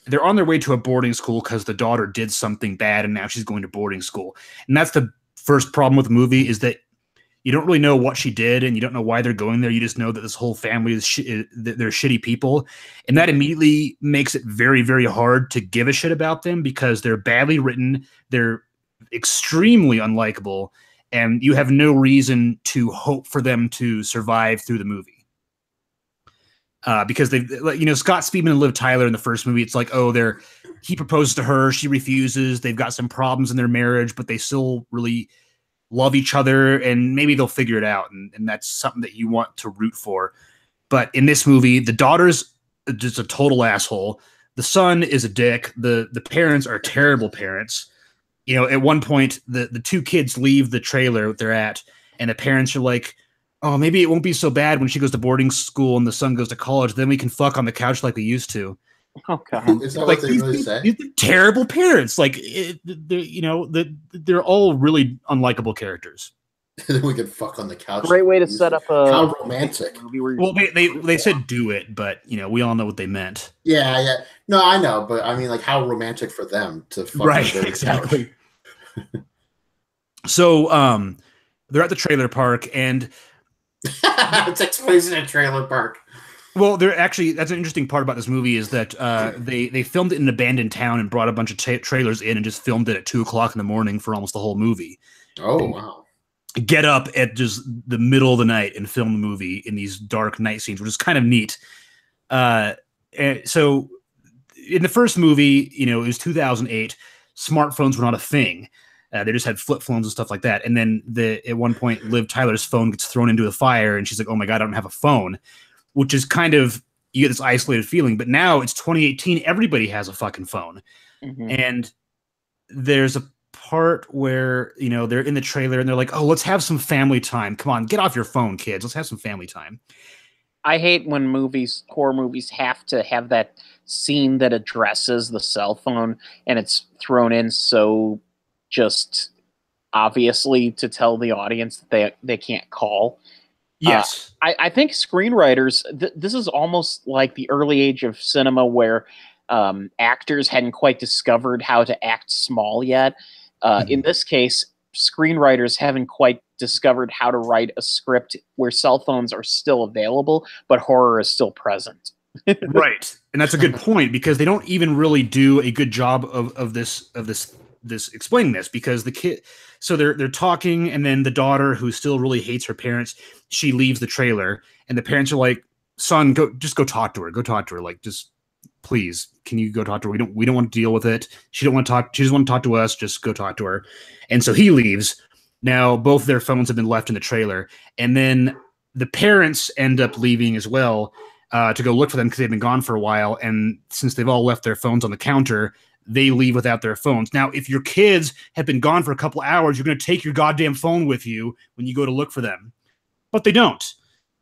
they're on their way to a boarding school because the daughter did something bad and now she's going to boarding school. And that's the first problem with the movie, is that you don't really know what she did and you don't know why they're going there. You just know that this whole family is they're shitty people. And that immediately makes it very, very hard to give a shit about them because they're badly written. They're extremely unlikable. And you have no reason to hope for them to survive through the movie. Because they've, Scott Speedman and Liv Tyler in the first movie, it's like, he proposes to her, she refuses. They've got some problems in their marriage, but they still really love each other, and maybe they'll figure it out, and that's something that you want to root for. But in this movie, the daughter's just a total asshole. The son is a dick. The parents are terrible parents. At one point, the two kids leave the trailer they're at, and the parents are like, oh, maybe it won't be so bad when she goes to boarding school and the son goes to college. Then we can fuck on the couch like we used to. Oh God! Is that what they really say? These terrible parents. Like, they're all really unlikable characters. We could fuck on the couch. Great way to set up a how romantic. Well, they said do it, but we all know what they meant. Yeah. No, I know, but I mean, like, how romantic for them to fuck right? Exactly. So, they're at the trailer park, and it takes place in a trailer park. Well, that's an interesting part about this movie is that they filmed it in an abandoned town and brought a bunch of trailers in and just filmed it at 2:00 in the morning for almost the whole movie. Oh, wow. Get up at just the middle of the night and film the movie in these dark night scenes, which is kind of neat. So in the first movie, it was 2008. Smartphones were not a thing. They just had flip phones and stuff like that. And then at one point, Liv Tyler's phone gets thrown into a fire and she's like, oh my God, I don't have a phone. Which is kind of, you get this isolated feeling. But now it's 2018, everybody has a fucking phone. Mm-hmm. And there's a part where, they're in the trailer and they're like, oh, let's have some family time. Come on, get off your phone, kids. Let's have some family time. I hate when horror movies have to have that scene that addresses the cell phone and it's thrown in so just obviously to tell the audience that they can't call. Yes. I think screenwriters, this is almost like the early age of cinema where actors hadn't quite discovered how to act small yet. In this case, screenwriters haven't quite discovered how to write a script where cell phones are still available, but horror is still present. Right. And that's a good point because they don't even really do a good job of this explaining this because the kid, so they're talking and then the daughter who still really hates her parents, she leaves the trailer and the parents are like, son, go talk to her. Like, just please, can you go talk to her? We don't want to deal with it. She just want to talk to us. Just go talk to her. And so he leaves. Now both their phones have been left in the trailer. And then the parents end up leaving as well to go look for them because they've been gone for a while. And since they've all left their phones on the counter, they leave without their phones. Now, if your kids have been gone for a couple hours, you're going to take your goddamn phone with you when you go to look for them. But they don't.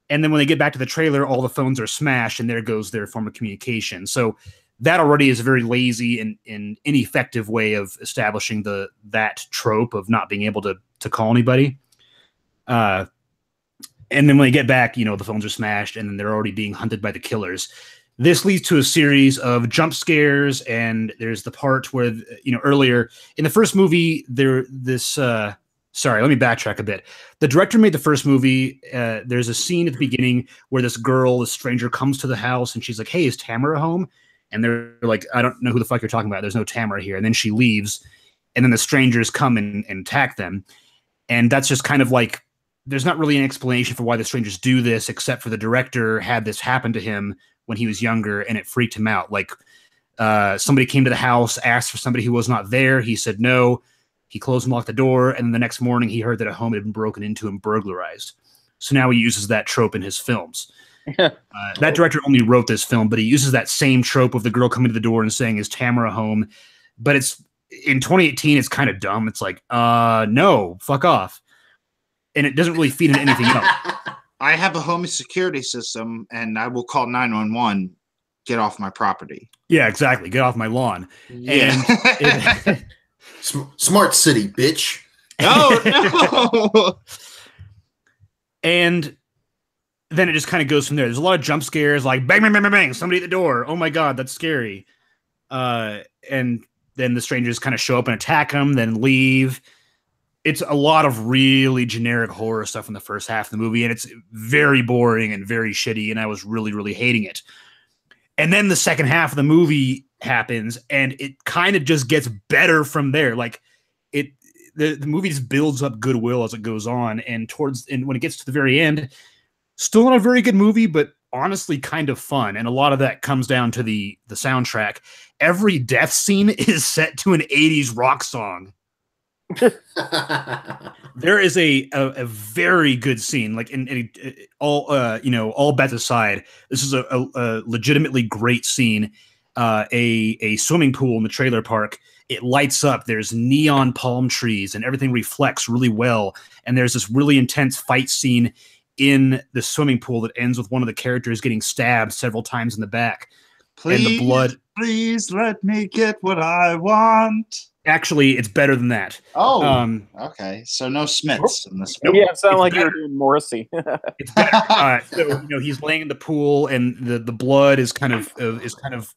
And then when they get back to the trailer, all the phones are smashed, and there goes their form of communication. So that already is a very lazy and ineffective way of establishing that trope of not being able to call anybody. And then when they get back, the phones are smashed, and then they're already being hunted by the killers. This leads to a series of jump scares, and there's the part where, earlier in the first movie, sorry, let me backtrack a bit. The director made the first movie. There's a scene at the beginning where this stranger, comes to the house, and she's like, hey, is Tamara home? And they're like, I don't know who the fuck you're talking about. There's no Tamara here. And then she leaves, and then the strangers come and attack them. And that's just kind of like, there's not really an explanation for why the strangers do this, except for the director had this happen to him when he was younger, and it freaked him out. Like, somebody came to the house, asked for somebody who was not there. He said no. He closed and locked the door, and then the next morning he heard that a home had been broken into and burglarized. So now he uses that trope in his films. That director only wrote this film, but he uses that same trope of the girl coming to the door and saying, is Tamara home? But it's in 2018, it's kind of dumb. It's like, no, fuck off. And it doesn't really feed into anything else. I have a home security system, and I will call 911. Get off my property. Yeah, exactly. Get off my lawn. Yeah. And Smart city, bitch. Oh, no. And then it just kind of goes from there. There's a lot of jump scares, like bang, bang, bang, bang, bang, somebody at the door. Oh my God, that's scary. and then the strangers kind of show up and attack him, then leave. It's a lot of really generic horror stuff in the first half of the movie, and it's very boring and very shitty, and I was really, really hating it. And then the second half of the movie happens, and it kind of just gets better from there. Like the movie just builds up goodwill as it goes on, and when it gets to the very end, still not a very good movie, but honestly kind of fun. And a lot of that comes down to the soundtrack. Every death scene is set to an 80s rock song. There is a very good scene, like in all bets aside, this is a legitimately great scene. A swimming pool in the trailer park, it lights up, there's neon palm trees and everything reflects really well, and there's this really intense fight scene in the swimming pool that ends with one of the characters getting stabbed several times in the back. Please, and the blood. Please let me get what I want. Actually, it's better than that. Oh, okay. So no Smiths in this movie. Yeah, it sounded like you were doing Morrissey. It's better. So he's laying in the pool, and the blood is kind of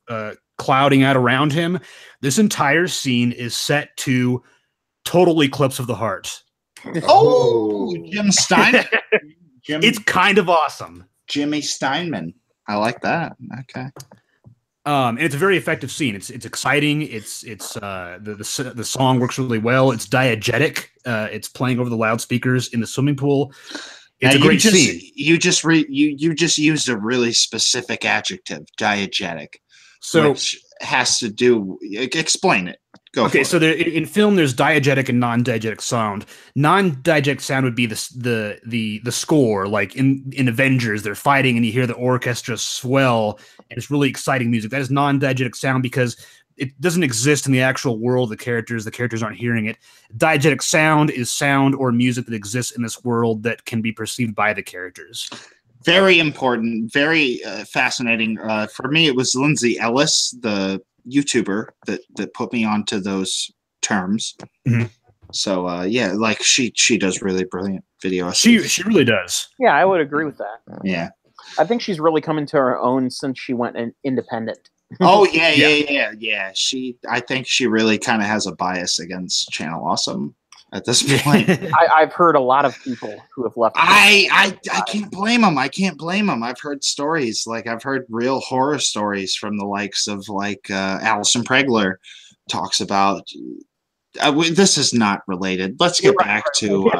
clouding out around him. This entire scene is set to Total Eclipse of the Heart. Oh, Jim Steinman. It's kind of awesome. Jimmy Steinman. I like that. Okay. And it's a very effective scene. It's exciting. The song works really well. It's diegetic. It's playing over the loudspeakers in the swimming pool. It's a great scene. You just used a really specific adjective, diegetic. So which has to do. Explain it. Go. Okay, so in film, there's diegetic and non-diegetic sound. Non-diegetic sound would be the score, like in Avengers, they're fighting and you hear the orchestra swell, and it's really exciting music. That is non-diegetic sound because it doesn't exist in the actual world of the characters. The characters aren't hearing it. Diegetic sound is sound or music that exists in this world that can be perceived by the characters. Very important, very fascinating. For me, it was Lindsay Ellis, the YouTuber that put me onto those terms. Mm-hmm. So like she does really brilliant video essays. She really does. Yeah, I would agree with that. Yeah, I think she's really come into her own since she went independent. Oh yeah. I think she really kind of has a bias against Channel Awesome at this point. I've heard a lot of people who have left. I can't blame them. I've heard stories, like I've heard real horror stories from the likes of Alison Pregler talks about. This is not related. Let's get back to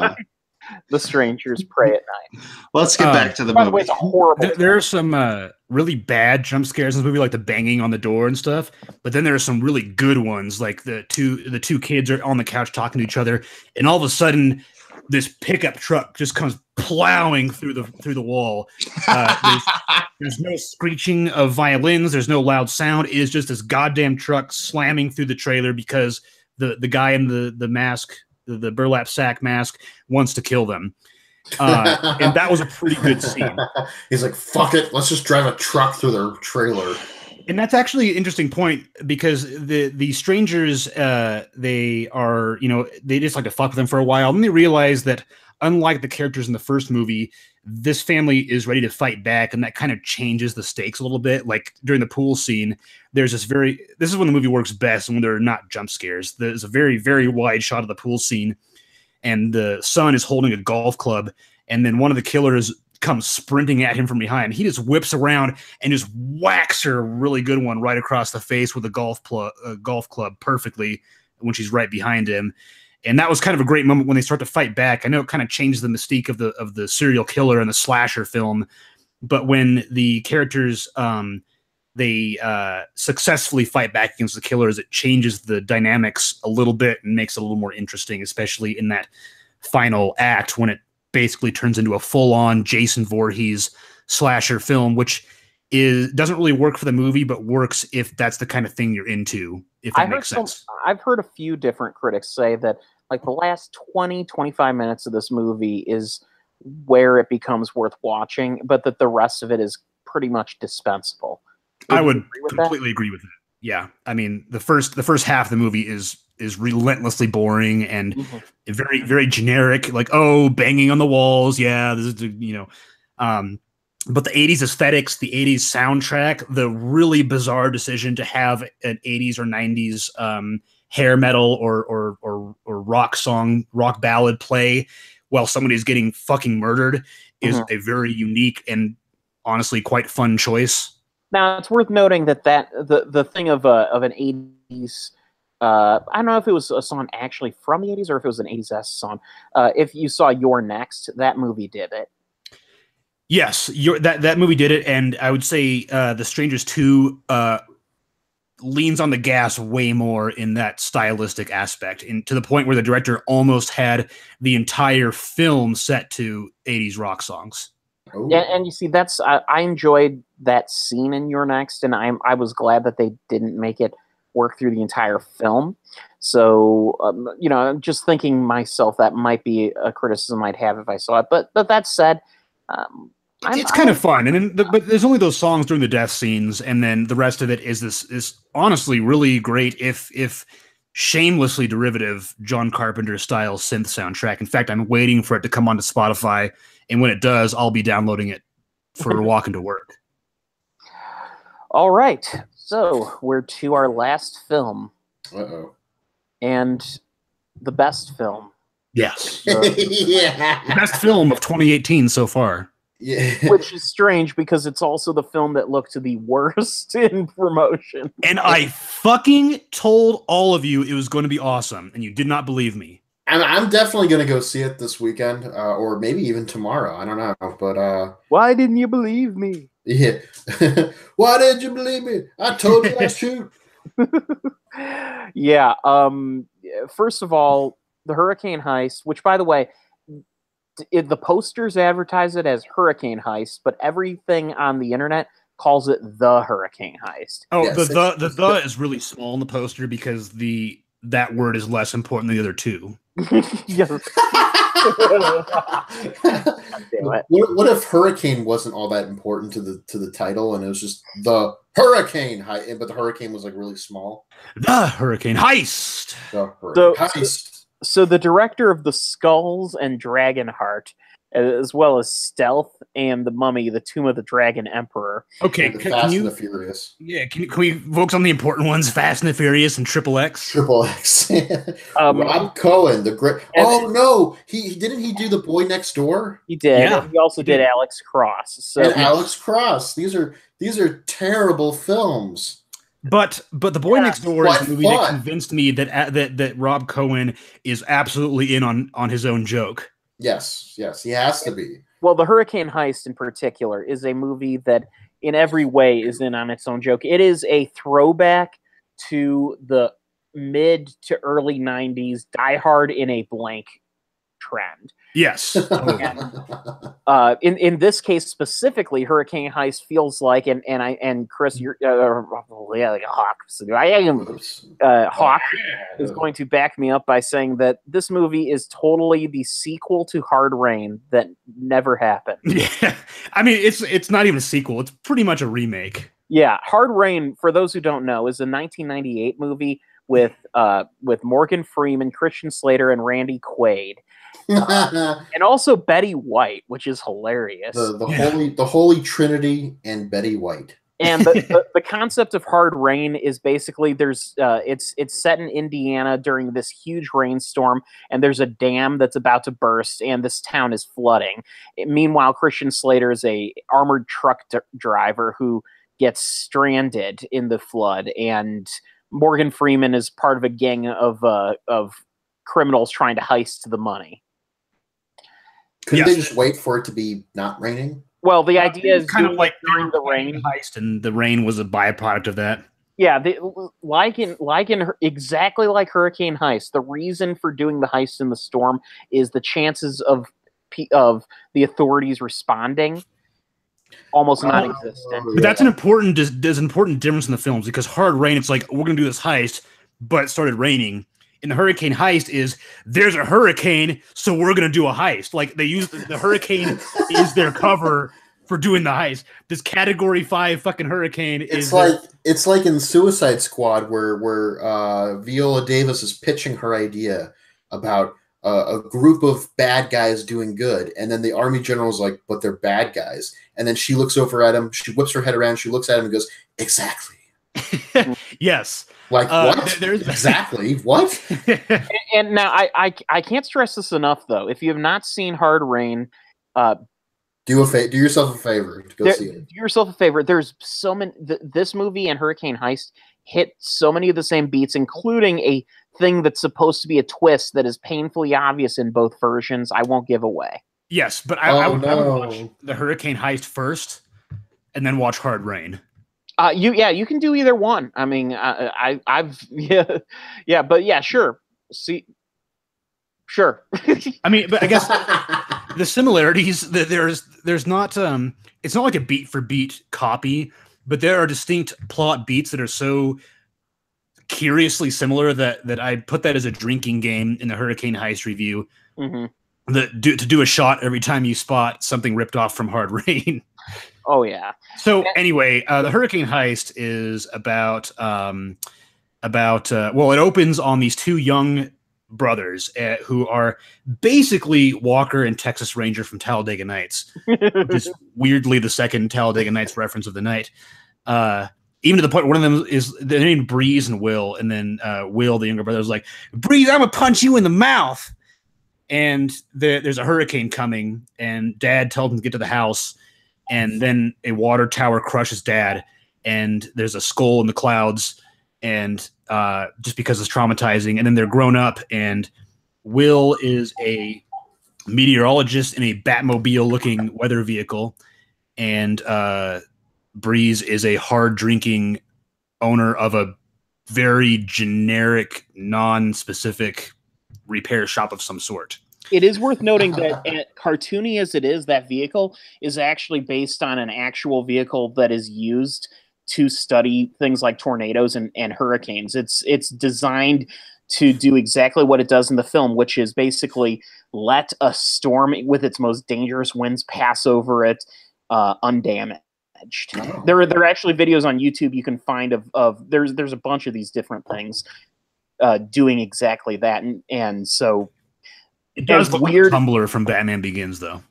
The Strangers Pray at Night. Let's get back to the movie. It's a horrible. There are some really bad jump scares in this movie, like the banging on the door and stuff. But then there are some really good ones, like the two kids are on the couch talking to each other, and all of a sudden, this pickup truck just comes plowing through the wall. There's no screeching of violins. There's no loud sound. It is just this goddamn truck slamming through the trailer because the guy in the mask, the burlap sack mask, wants to kill them. And that was a pretty good scene. He's like, fuck it, let's just drive a truck through their trailer. And that's actually an interesting point because the strangers, they are, they just like to fuck with them for a while. And they realize that unlike the characters in the first movie, this family is ready to fight back, and that kind of changes the stakes a little bit. Like during the pool scene, there's this is when the movie works best, when there are not jump scares. There's a very, very wide shot of the pool scene, and the son is holding a golf club, and then one of the killers comes sprinting at him from behind. He just whips around and just whacks her a really good one right across the face with a golf club perfectly when she's right behind him. And that was kind of a great moment when they start to fight back. I know it kind of changes the mystique of the serial killer and the slasher film, but when the characters they successfully fight back against the killers, it changes the dynamics a little bit and makes it a little more interesting, especially in that final act when it basically turns into a full-on Jason Voorhees slasher film, which doesn't really work for the movie, but works if that's the kind of thing you're into, if that makes sense. I've heard a few different critics say that like the last 20-25 minutes of this movie is where it becomes worth watching, but that the rest of it is pretty much dispensable. I would completely agree with that. Yeah, I mean the first half of the movie is relentlessly boring and very, very generic. Like, oh, banging on the walls, yeah, this is But the 80s aesthetics, the 80s soundtrack, the really bizarre decision to have an 80s or 90s hair metal or rock ballad play while somebody's getting fucking murdered is a very unique and honestly quite fun choice. Now it's worth noting that the thing of an 80s, I don't know if it was a song actually from the 80s or if it was an 80s song. If you saw You're Next, that movie did it. Yes, that movie did it, and I would say The Strangers 2 leans on the gas way more in that stylistic aspect, and to the point where the director almost had the entire film set to 80s rock songs. Oh. Yeah, and you see, I enjoyed that scene in You're Next, and I was glad that they didn't make it work through the entire film. So, I'm just thinking myself that might be a criticism I'd have if I saw it. But that said, it's kind of fun, and then but there's only those songs during the death scenes, and then the rest of it is this honestly really great, if shamelessly derivative John Carpenter style synth soundtrack. In fact, I'm waiting for it to come onto Spotify, and when it does, I'll be downloading it for walking to work. All right, so we're to our last film, and the best film. Yes, Yeah. the best film of 2018 so far. Yeah. Which is strange because it's also the film that looked the worst in promotion. And I fucking told all of you it was going to be awesome, and you did not believe me. I'm definitely going to go see it this weekend, or maybe even tomorrow. I don't know, but why didn't you believe me? Yeah. Why didn't you believe me? I told you that's true. Yeah. First of all, the Hurricane Heist, which, by the way, the posters advertise it as Hurricane Heist, but everything on the internet calls it the Hurricane Heist. Oh, yes, the is really small in the poster because that word is less important than the other two. What if Hurricane wasn't all that important to the title, and it was just the Hurricane Heist, but the hurricane was like really small? The Hurricane Heist. The Hurricane Heist. So the director of The Skulls and Dragonheart, as well as Stealth and The Mummy, The Tomb of the Dragon Emperor. Okay, Fast and the Furious. Yeah, can we focus on the important ones? Fast and the Furious and Triple X. Triple X. Rob Cohen, the great. Oh no, he didn't he do The Boy Next Door? He did. Yeah, he also did Alex Cross. So and Alex Cross. These are terrible films. But The Boy Next Door is a movie that convinced me that Rob Cohen is absolutely in on his own joke. Yes, he has to be. Well, The Hurricane Heist in particular is a movie that in every way is in on its own joke. It is a throwback to the mid to early 90s Die Hard in a blank trend. Yes. In this case specifically, Hurricane Heist feels like, and Chris, you're like a Hawk. So I am Hawk is going to back me up by saying that this movie is totally the sequel to Hard Rain that never happened. Yeah, I mean it's not even a sequel; it's pretty much a remake. Yeah, Hard Rain, for those who don't know, is a 1998 movie with Morgan Freeman, Christian Slater, and Randy Quaid. And also Betty White, which is hilarious. The holy trinity and Betty White. And the concept of Hard Rain is basically it's set in Indiana during this huge rainstorm, and there's a dam that's about to burst, and this town is flooding. Meanwhile, Christian Slater is a armored truck driver who gets stranded in the flood, and Morgan Freeman is part of a gang of criminals trying to heist the money. Couldn't they just wait for it to be not raining? Well, the idea is kind of like during the rain heist, and the rain was a byproduct of that. Yeah, exactly like Hurricane Heist. The reason for doing the heist in the storm is the chances of the authorities responding almost non-existent. But that's an important difference in the films, because Hard Rain, it's like, we're gonna do this heist, but it started raining. In the Hurricane Heist is there's a hurricane, so we're gonna do a heist. Like, they use the hurricane is their cover for doing the heist. This Category 5 fucking hurricane it's like in Suicide Squad where Viola Davis is pitching her idea about a group of bad guys doing good, and then the army general's like, but they're bad guys. And then she looks over at him, she whips her head around, she looks at him and goes, exactly. Yes. Like, what? Exactly. What? And now I can't stress this enough, though. If you have not seen Hard Rain, do yourself a favor to go see it. Do yourself a favor. There's so many. This movie and Hurricane Heist hit so many of the same beats, including a thing that's supposed to be a twist that is painfully obvious in both versions. I won't give away. Yes, but I would watch the Hurricane Heist first, and then watch Hard Rain. You can do either one. I mean, I've but yeah, sure. See, sure. I mean, but I guess the similarities that there's not it's not like a beat for beat copy, but there are distinct plot beats that are so curiously similar that I put that as a drinking game in the Hurricane Heist review. Mm-hmm. To do a shot every time you spot something ripped off from Hard Rain. Oh yeah. So anyway, the Hurricane Heist is about it opens on these two young brothers who are basically Walker and Texas Ranger from Talladega Nights, which is weirdly the second Talladega Nights reference of the night. Even to the point one of them is they're named Breeze and Will, and then Will, the younger brother, is like, Breeze, I'm gonna punch you in the mouth. And there's a hurricane coming, and Dad tells him to get to the house, and then a water tower crushes Dad, and there's a skull in the clouds, and just because it's traumatizing. And then they're grown up, and Will is a meteorologist in a Batmobile-looking weather vehicle, and Breeze is a hard-drinking owner of a very generic, non-specific repair shop of some sort. It is worth noting that, cartoony as it is, that vehicle is actually based on an actual vehicle that is used to study things like tornadoes and hurricanes. It's designed to do exactly what it does in the film, which is basically let a storm with its most dangerous winds pass over it undamaged. Oh. There are actually videos on YouTube you can find of there's a bunch of these different things doing exactly that, and so it does look weird. Like Tumblr from Batman Begins, though.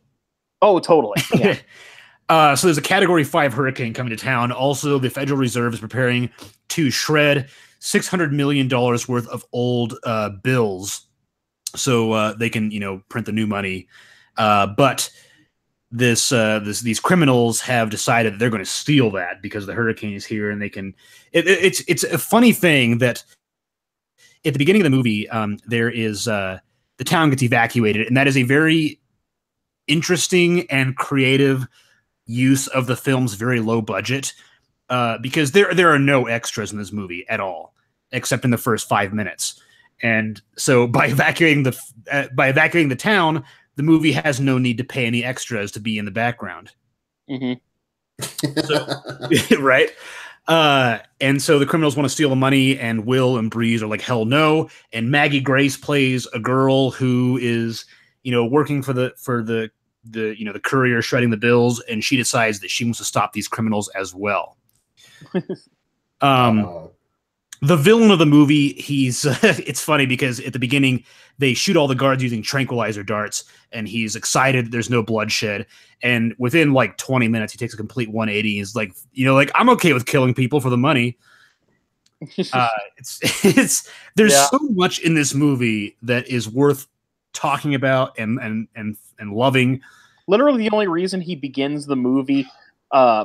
Oh, totally. Yeah. So there's a Category 5 hurricane coming to town. Also, the Federal Reserve is preparing to shred $600 million worth of old bills, so they can print the new money. But these criminals have decided that they're going to steal that because the hurricane is here, and they can. It's a funny thing that at the beginning of the movie, there is the town gets evacuated, and that is a very interesting and creative use of the film's very low budget, because there are no extras in this movie at all, except in the first 5 minutes. And so by evacuating the town, the movie has no need to pay any extras to be in the background. Mm-hmm. So, right? And so the criminals want to steal the money, and Will and Breeze are like, hell no. And Maggie Grace plays a girl who is, working for the courier shredding the bills, and she decides that she wants to stop these criminals as well. The villain of the movie, he's it's funny because at the beginning they shoot all the guards using tranquilizer darts, and he's excited there's no bloodshed, and within like 20 minutes he takes a complete 180. He's like, I'm okay with killing people for the money. There's so much in this movie that is worth talking about and loving. Literally the only reason he begins the movie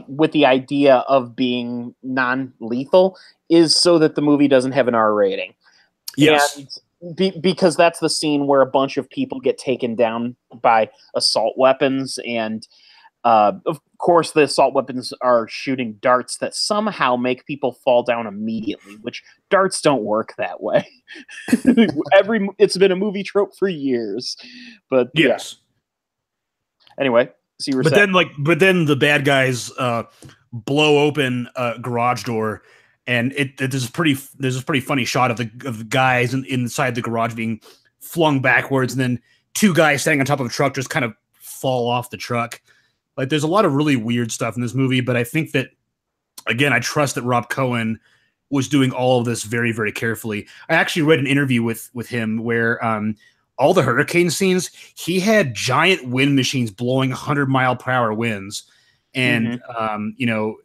with the idea of being non-lethal is so that the movie doesn't have an R rating. Yes. And because that's the scene where a bunch of people get taken down by assault weapons, and of course the assault weapons are shooting darts that somehow make people fall down immediately, which darts don't work that way. It's been a movie trope for years. But yes. Yeah. Anyway, so you were saying. But then the bad guys blow open a garage door, and there's a pretty funny shot of the guys inside the garage being flung backwards, and then two guys standing on top of a truck just kind of fall off the truck. Like, there's a lot of really weird stuff in this movie, but I think that, again, I trust that Rob Cohen was doing all of this very, very carefully. I actually read an interview with him where all the hurricane scenes, he had giant wind machines blowing 100-mile-per-hour winds. And, you know,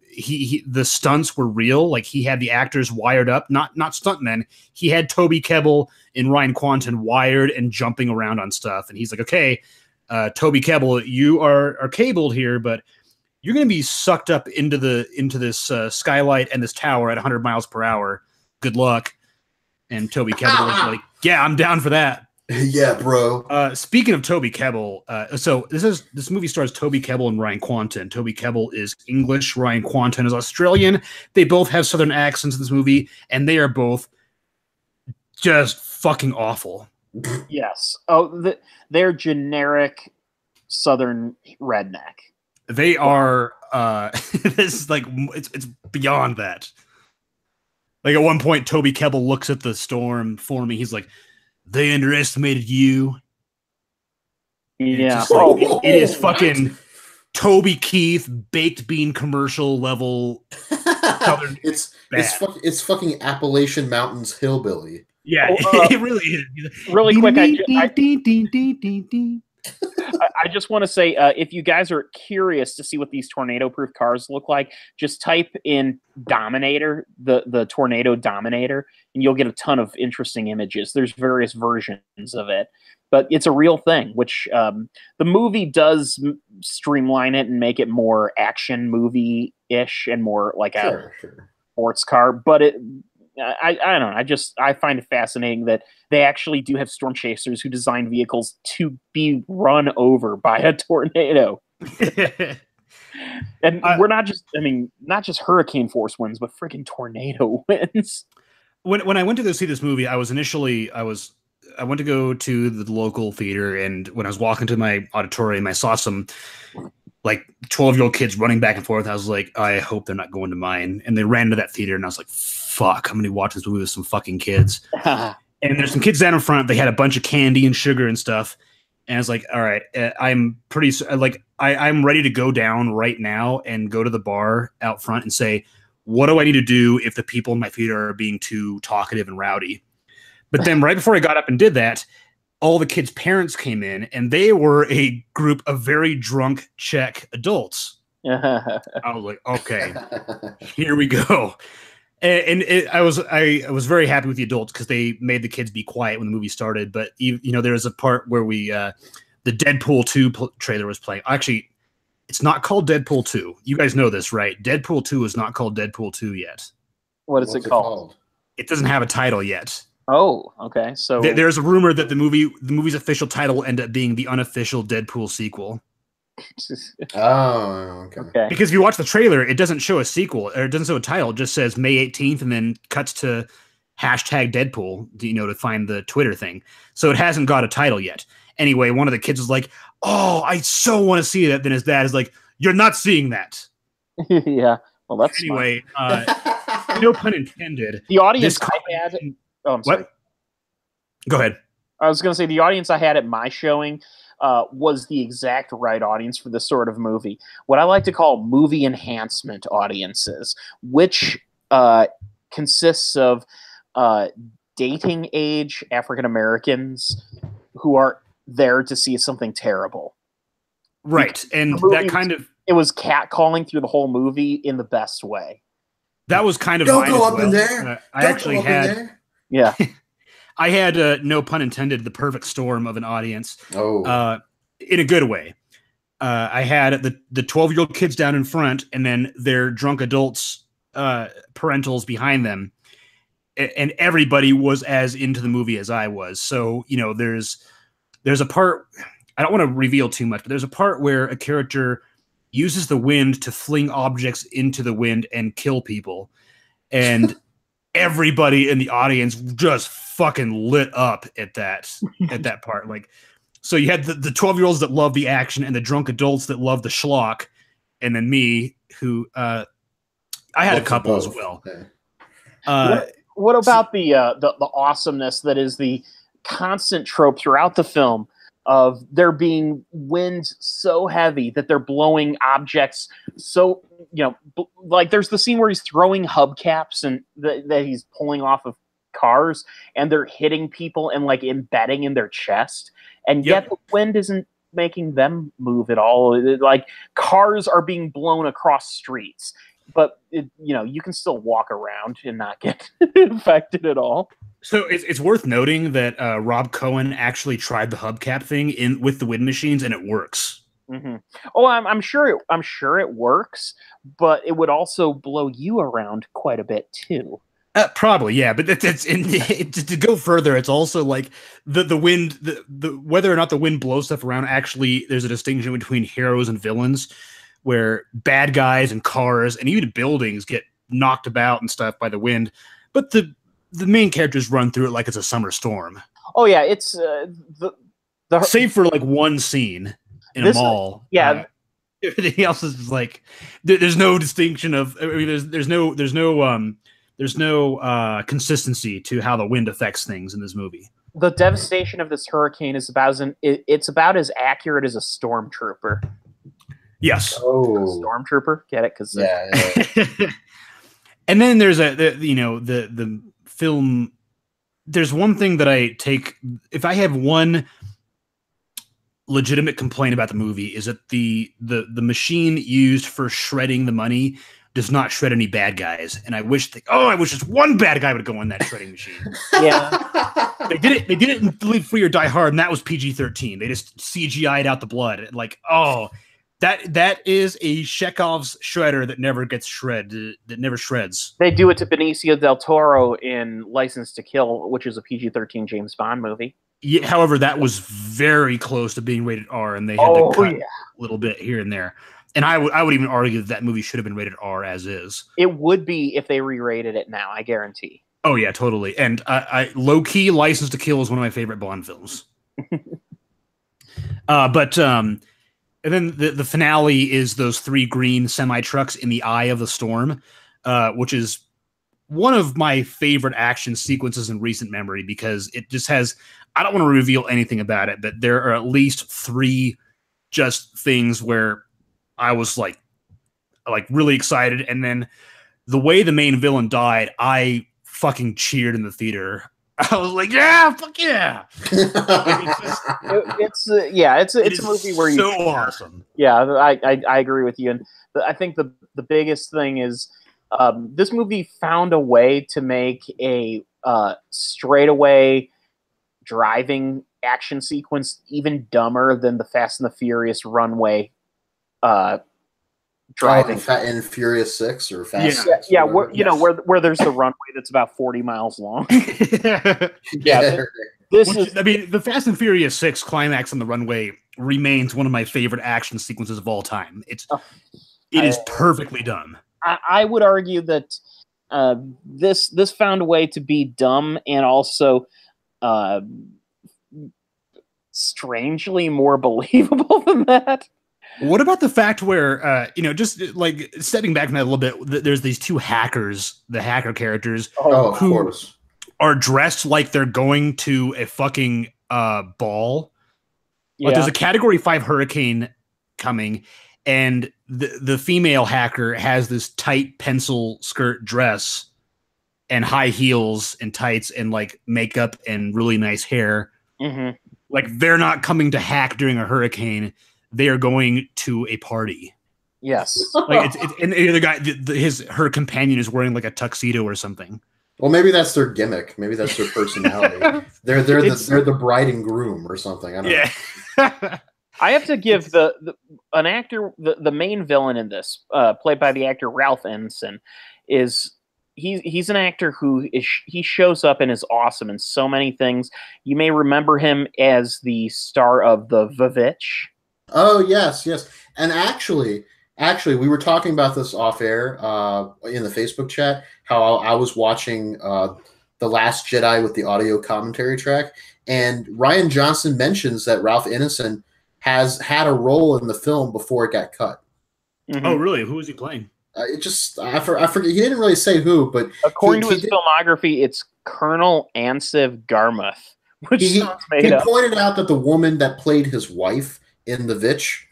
the stunts were real. Like, he had the actors wired up, not stuntmen. He had Toby Kebbell and Ryan Kwanten wired and jumping around on stuff. And he's like, okay, Toby Kebbell, you are cabled here, but you're going to be sucked up into this skylight and this tower at 100 miles per hour. Good luck. And Toby Kebbell was like, yeah, I'm down for that. Yeah, bro. Speaking of Toby Kebbell, so this movie stars Toby Kebbell and Ryan Kwanten. Toby Kebbell is English, Ryan Kwanten is Australian. They both have Southern accents in this movie, and they are both just fucking awful. Yes. Oh, they're generic Southern redneck. They are. This is like it's beyond that. Like, at one point, Toby Kebbell looks at the storm forming. He's like, "They underestimated you." Yeah, it is fucking Toby Keith baked bean commercial level. Southern it's fucking Appalachian Mountains hillbilly. Yeah, it really is. Really quick, I just want to say, if you guys are curious to see what these tornado-proof cars look like, just type in Dominator, the Tornado Dominator, and you'll get a ton of interesting images. There's various versions of it, but it's a real thing, which the movie does streamline it and make it more action movie-ish and more like a sports car, but I don't know. I find it fascinating that they actually do have storm chasers who design vehicles to be run over by a tornado. And we're not just hurricane force winds, but freaking tornado winds. When I went to go see this movie, I went to go to the local theater, and when I was walking to my auditorium, I saw some like 12-year-old kids running back and forth. I was like, I hope they're not going to mine. And they ran to that theater, and I was like, fuck, I'm going to watch this movie with some fucking kids. And there's some kids down in front. They had a bunch of candy and sugar and stuff. And I was like, all right, I'm ready to go down right now and go to the bar out front and say, what do I need to do if the people in my theater are being too talkative and rowdy? But then right before I got up and did that, all the kids' parents came in, and they were a group of very drunk Czech adults. I was like, okay, here we go. And I was very happy with the adults because they made the kids be quiet when the movie started. But there was a part where the Deadpool 2 trailer was playing. Actually, it's not called Deadpool 2. You guys know this, right? Deadpool 2 is not called Deadpool 2 yet. What's it called? It doesn't have a title yet. Oh, okay. So there's a rumor that the movie's official title will end up being the unofficial Deadpool sequel. Oh, okay. Because if you watch the trailer, it doesn't show a sequel, or it doesn't show a title. It just says May 18th and then cuts to hashtag Deadpool, to find the Twitter thing. So it hasn't got a title yet. Anyway, one of the kids was like, oh, I so want to see that. Then his dad is like, you're not seeing that. Yeah. Well, that's anyway. No pun intended. The audience I had. Oh, I'm sorry. What? Go ahead. I was going to say the audience I had at my showing was the exact right audience for this sort of movie. What I like to call movie enhancement audiences, which consists of dating age African Americans who are there to see something terrible. Right. And that kind of... It was catcalling through the whole movie in the best way. That was kind of... Don't go up in there. I actually had... Yeah. I had, no pun intended, the perfect storm of an audience. Oh. In a good way. I had the 12-year-old kids down in front, and then their drunk adults, parentals behind them. And everybody was as into the movie as I was. So, there's a part, I don't want to reveal too much, but there's a part where a character uses the wind to fling objects into the wind and kill people. And everybody in the audience just fucking lit up at that part. Like, so you had the 12-year-olds that love the action and the drunk adults that love the schlock. And then me, who, I had a couple as well. What about the awesomeness that is the constant trope throughout the film of there being winds so heavy that they're blowing objects so, like there's the scene where he's throwing hubcaps and that he's pulling off of cars, and they're hitting people and like embedding in their chest, and yet the wind isn't making them move at all. Like cars are being blown across streets, but you can still walk around and not get infected at all. So it's worth noting that Rob Cohen actually tried the hubcap thing with the wind machines, and it works. Mm-hmm. Oh, I'm sure it works, but it would also blow you around quite a bit too. Probably, yeah. But to go further, it's also like the wind, the whether or not the wind blows stuff around. Actually, there's a distinction between heroes and villains, where bad guys and cars and even buildings get knocked about and stuff by the wind, but the main characters run through it like it's a summer storm. Oh yeah, it's the save for like one scene in a mall. Yeah, everything else is like there's no distinction of. I mean, there's no consistency to how the wind affects things in this movie. The devastation of this hurricane is it's about as accurate as a stormtrooper. Yes. Oh, stormtrooper. Get it? Because yeah. And then there's the film. There's one thing that I take. If I have one legitimate complaint about the movie, is that the machine used for shredding the money does not shred any bad guys, and I wish just one bad guy would go in that shredding machine. Yeah, they did it in Live Free or Die Hard, and that was PG-13. They just CGI'd out the blood. Like, that is a Chekhov's shredder that never gets shredded, that never shreds. They do it to Benicio del Toro in License to Kill, which is a PG-13 James Bond movie. Yeah, however, that was very close to being rated R, and they had to cut a little bit here and there. And I would even argue that movie should have been rated R as is. It would be if they re-rated it now, I guarantee. Oh yeah, totally. And I low-key, License to Kill is one of my favorite Bond films. And then the finale is those 3 green semi-trucks in the eye of the storm, which is one of my favorite action sequences in recent memory, because it just has, I don't want to reveal anything about it, but there are at least 3 just things where I was like really excited. And then the way the main villain died, I fucking cheered in the theater. I was like, yeah, fuck yeah. It's a movie where you so awesome. Yeah, I agree with you. And I think the biggest thing is this movie found a way to make a straightaway driving action sequence even dumber than the Fast and the Furious runway driving. In Furious 6 or Fast 6? Yeah, where there's the runway that's about 40 miles long. Yeah, the Fast and Furious 6 climax on the runway remains one of my favorite action sequences of all time. It is perfectly done. I would argue that this found a way to be dumb and also strangely more believable than that. What about the fact where, just like stepping back from that a little bit, there's these 2 hackers, the hacker characters, who are dressed like they're going to a fucking ball. Yeah. Like there's a Category 5 hurricane coming, and the female hacker has this tight pencil skirt dress and high heels and tights and like makeup and really nice hair. Mm-hmm. Like they're not coming to hack during a hurricane. They are going to a party. Yes. Like and the other guy, her companion is wearing like a tuxedo or something. Well, maybe that's their gimmick. Maybe that's their personality. they're the bride and groom or something. I don't know. I have to give an actor, the main villain in this, played by the actor Ralph Ineson, he's an actor who he shows up and is awesome in so many things. You may remember him as the star of The Vavitch. Oh yes. And actually, we were talking about this off air in the Facebook chat. How I was watching The Last Jedi with the audio commentary track, and Rian Johnson mentions that Ralph Ineson has had a role in the film before it got cut. Mm-hmm. Oh, really? Who was he playing? I forget. He didn't really say who, but according to his filmography, it's Colonel Ansiv Garmuth. Which he pointed out that the woman that played his wife in The Vitch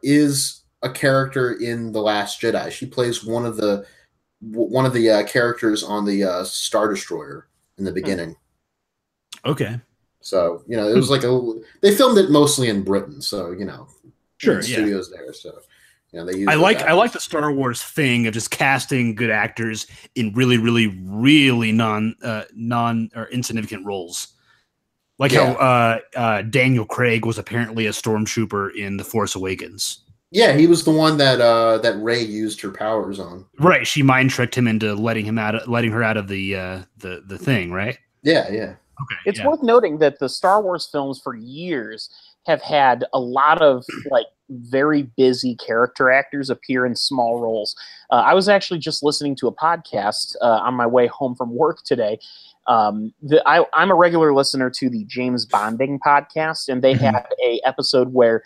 is a character in The Last Jedi. She plays one of the characters on the Star Destroyer. in the beginning. Okay. So, you know, it was like they filmed it mostly in Britain. So, you know, sure, studios there. So, you know, they use I like the Star Wars thing of just casting good actors in really, really, really non or insignificant roles. Like how Daniel Craig was apparently a stormtrooper in The Force Awakens. Yeah, he was the one that that Rey used her powers on. Right, she mind tricked him into letting her out of the thing. Right. Yeah, yeah. Okay. It's worth noting that the Star Wars films for years have had a lot of like very busy character actors appear in small roles. I was actually just listening to a podcast on my way home from work today. I'm a regular listener to the James Bonding podcast, and they had a episode where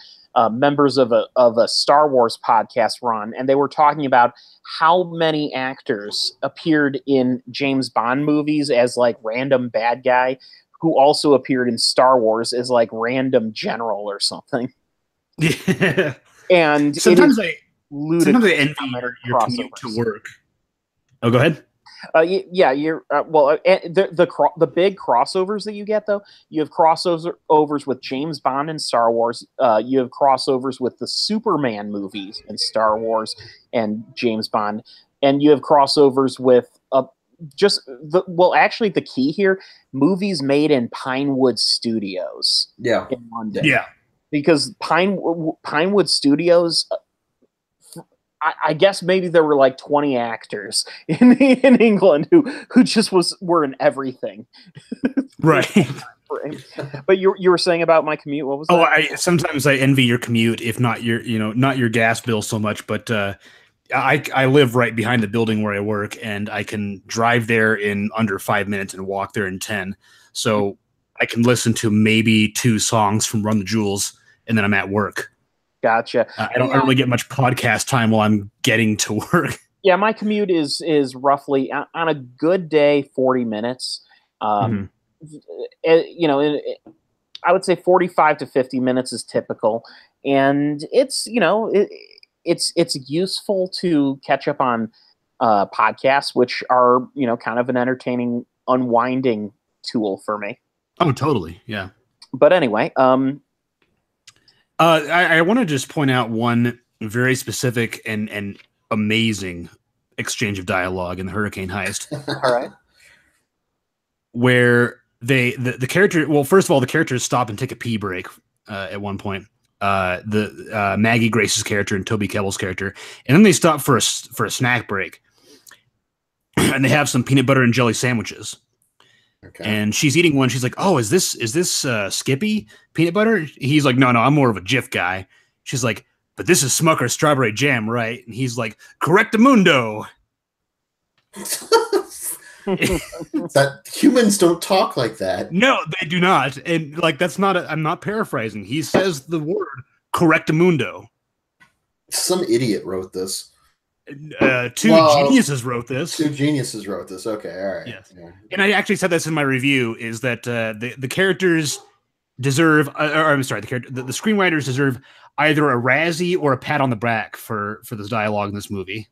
members of a Star Wars podcast were on, and they were talking about how many actors appeared in James Bond movies as like random bad guy who also appeared in Star Wars as like random general or something. Yeah. And sometimes I envy your commute to work. Oh, go ahead. Yeah, you're the big crossovers that you get though. You have crossovers with James Bond and Star Wars. You have crossovers with the Superman movies and Star Wars and James Bond, and you have crossovers with actually the key here, movies made in Pinewood Studios. Yeah, in London. Yeah, because Pinewood Studios. I guess maybe there were like 20 actors in England who just were in everything. Right. But you were saying about my commute. What was that? Sometimes I envy your commute, if not not your gas bill so much, but I live right behind the building where I work, and I can drive there in under 5 minutes and walk there in 10. So I can listen to maybe 2 songs from Run the Jewels, and then I'm at work. Gotcha. I don't really get much podcast time while I'm getting to work. Yeah, my commute is roughly on a good day 40 minutes. I would say 45 to 50 minutes is typical, and it's it's useful to catch up on podcasts, which are kind of an entertaining, unwinding tool for me. Oh, totally, yeah. But anyway, I want to just point out one very specific and amazing exchange of dialogue in the Hurricane Heist. All right. Where the character, well, first of all, the characters stop and take a pee break at one point. Maggie Grace's character and Toby Kebbell's character, and then they stop for a snack break, and they have some peanut butter and jelly sandwiches. Okay. And she's eating one. She's like, "Oh, is this Skippy peanut butter?" He's like, "No, I'm more of a Jif guy." She's like, "But this is Smucker's strawberry jam, right?" And he's like, "Correctamundo." That humans don't talk like that. No, they do not. And like, that's not. I'm not paraphrasing. He says the word "correctamundo." Some idiot wrote this. Two geniuses wrote this. Okay, all right. Yes. Yeah. And I actually said this in my review, is that the characters deserve, the screenwriters deserve either a Razzie or a pat on the back for this dialogue in this movie.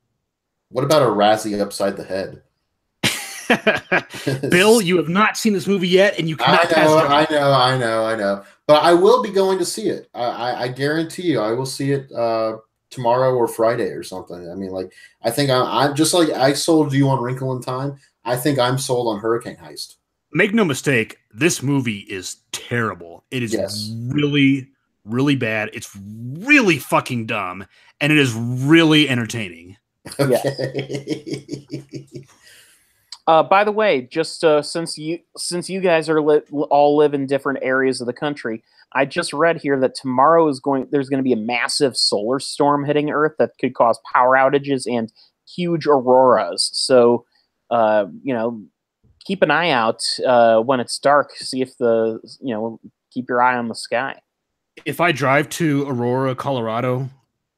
What about a Razzie upside the head? Bill, you have not seen this movie yet, and you cannot I know. But I will be going to see it. I guarantee you, I will see it tomorrow or Friday or something. I mean, like, I think I'm just like I sold you on Wrinkle in Time. I think I'm sold on Hurricane Heist. Make no mistake, this movie is terrible. It is really, really bad. It's really fucking dumb, and it is really entertaining. Okay. By the way, just since you guys are all live in different areas of the country, I just read here that tomorrow there's going to be a massive solar storm hitting Earth that could cause power outages and huge auroras. So, keep an eye out when it's dark. See if keep your eye on the sky. If I drive to Aurora, Colorado,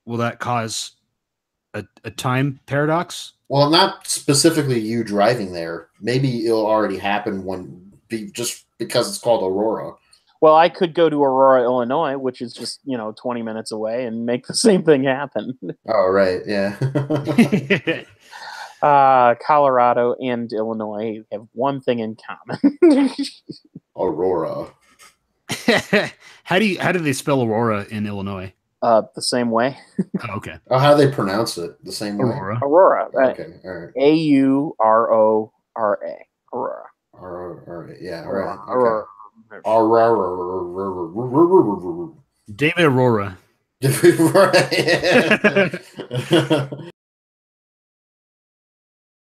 will that cause a time paradox? Well, not specifically you driving there. Maybe it'll already happen just because it's called Aurora. Well, I could go to Aurora, Illinois, which is just 20 minutes away, and make the same thing happen. Oh, right, yeah. Colorado and Illinois have one thing in common. Aurora. How do they spell Aurora in Illinois? The same way. Oh, okay. Oh, how do they pronounce it? The same way? Aurora. Aurora. Okay, all right. Aurora. Aurora. Aurora. Yeah, Aurora. Okay. Aurora. David Aurora. Right.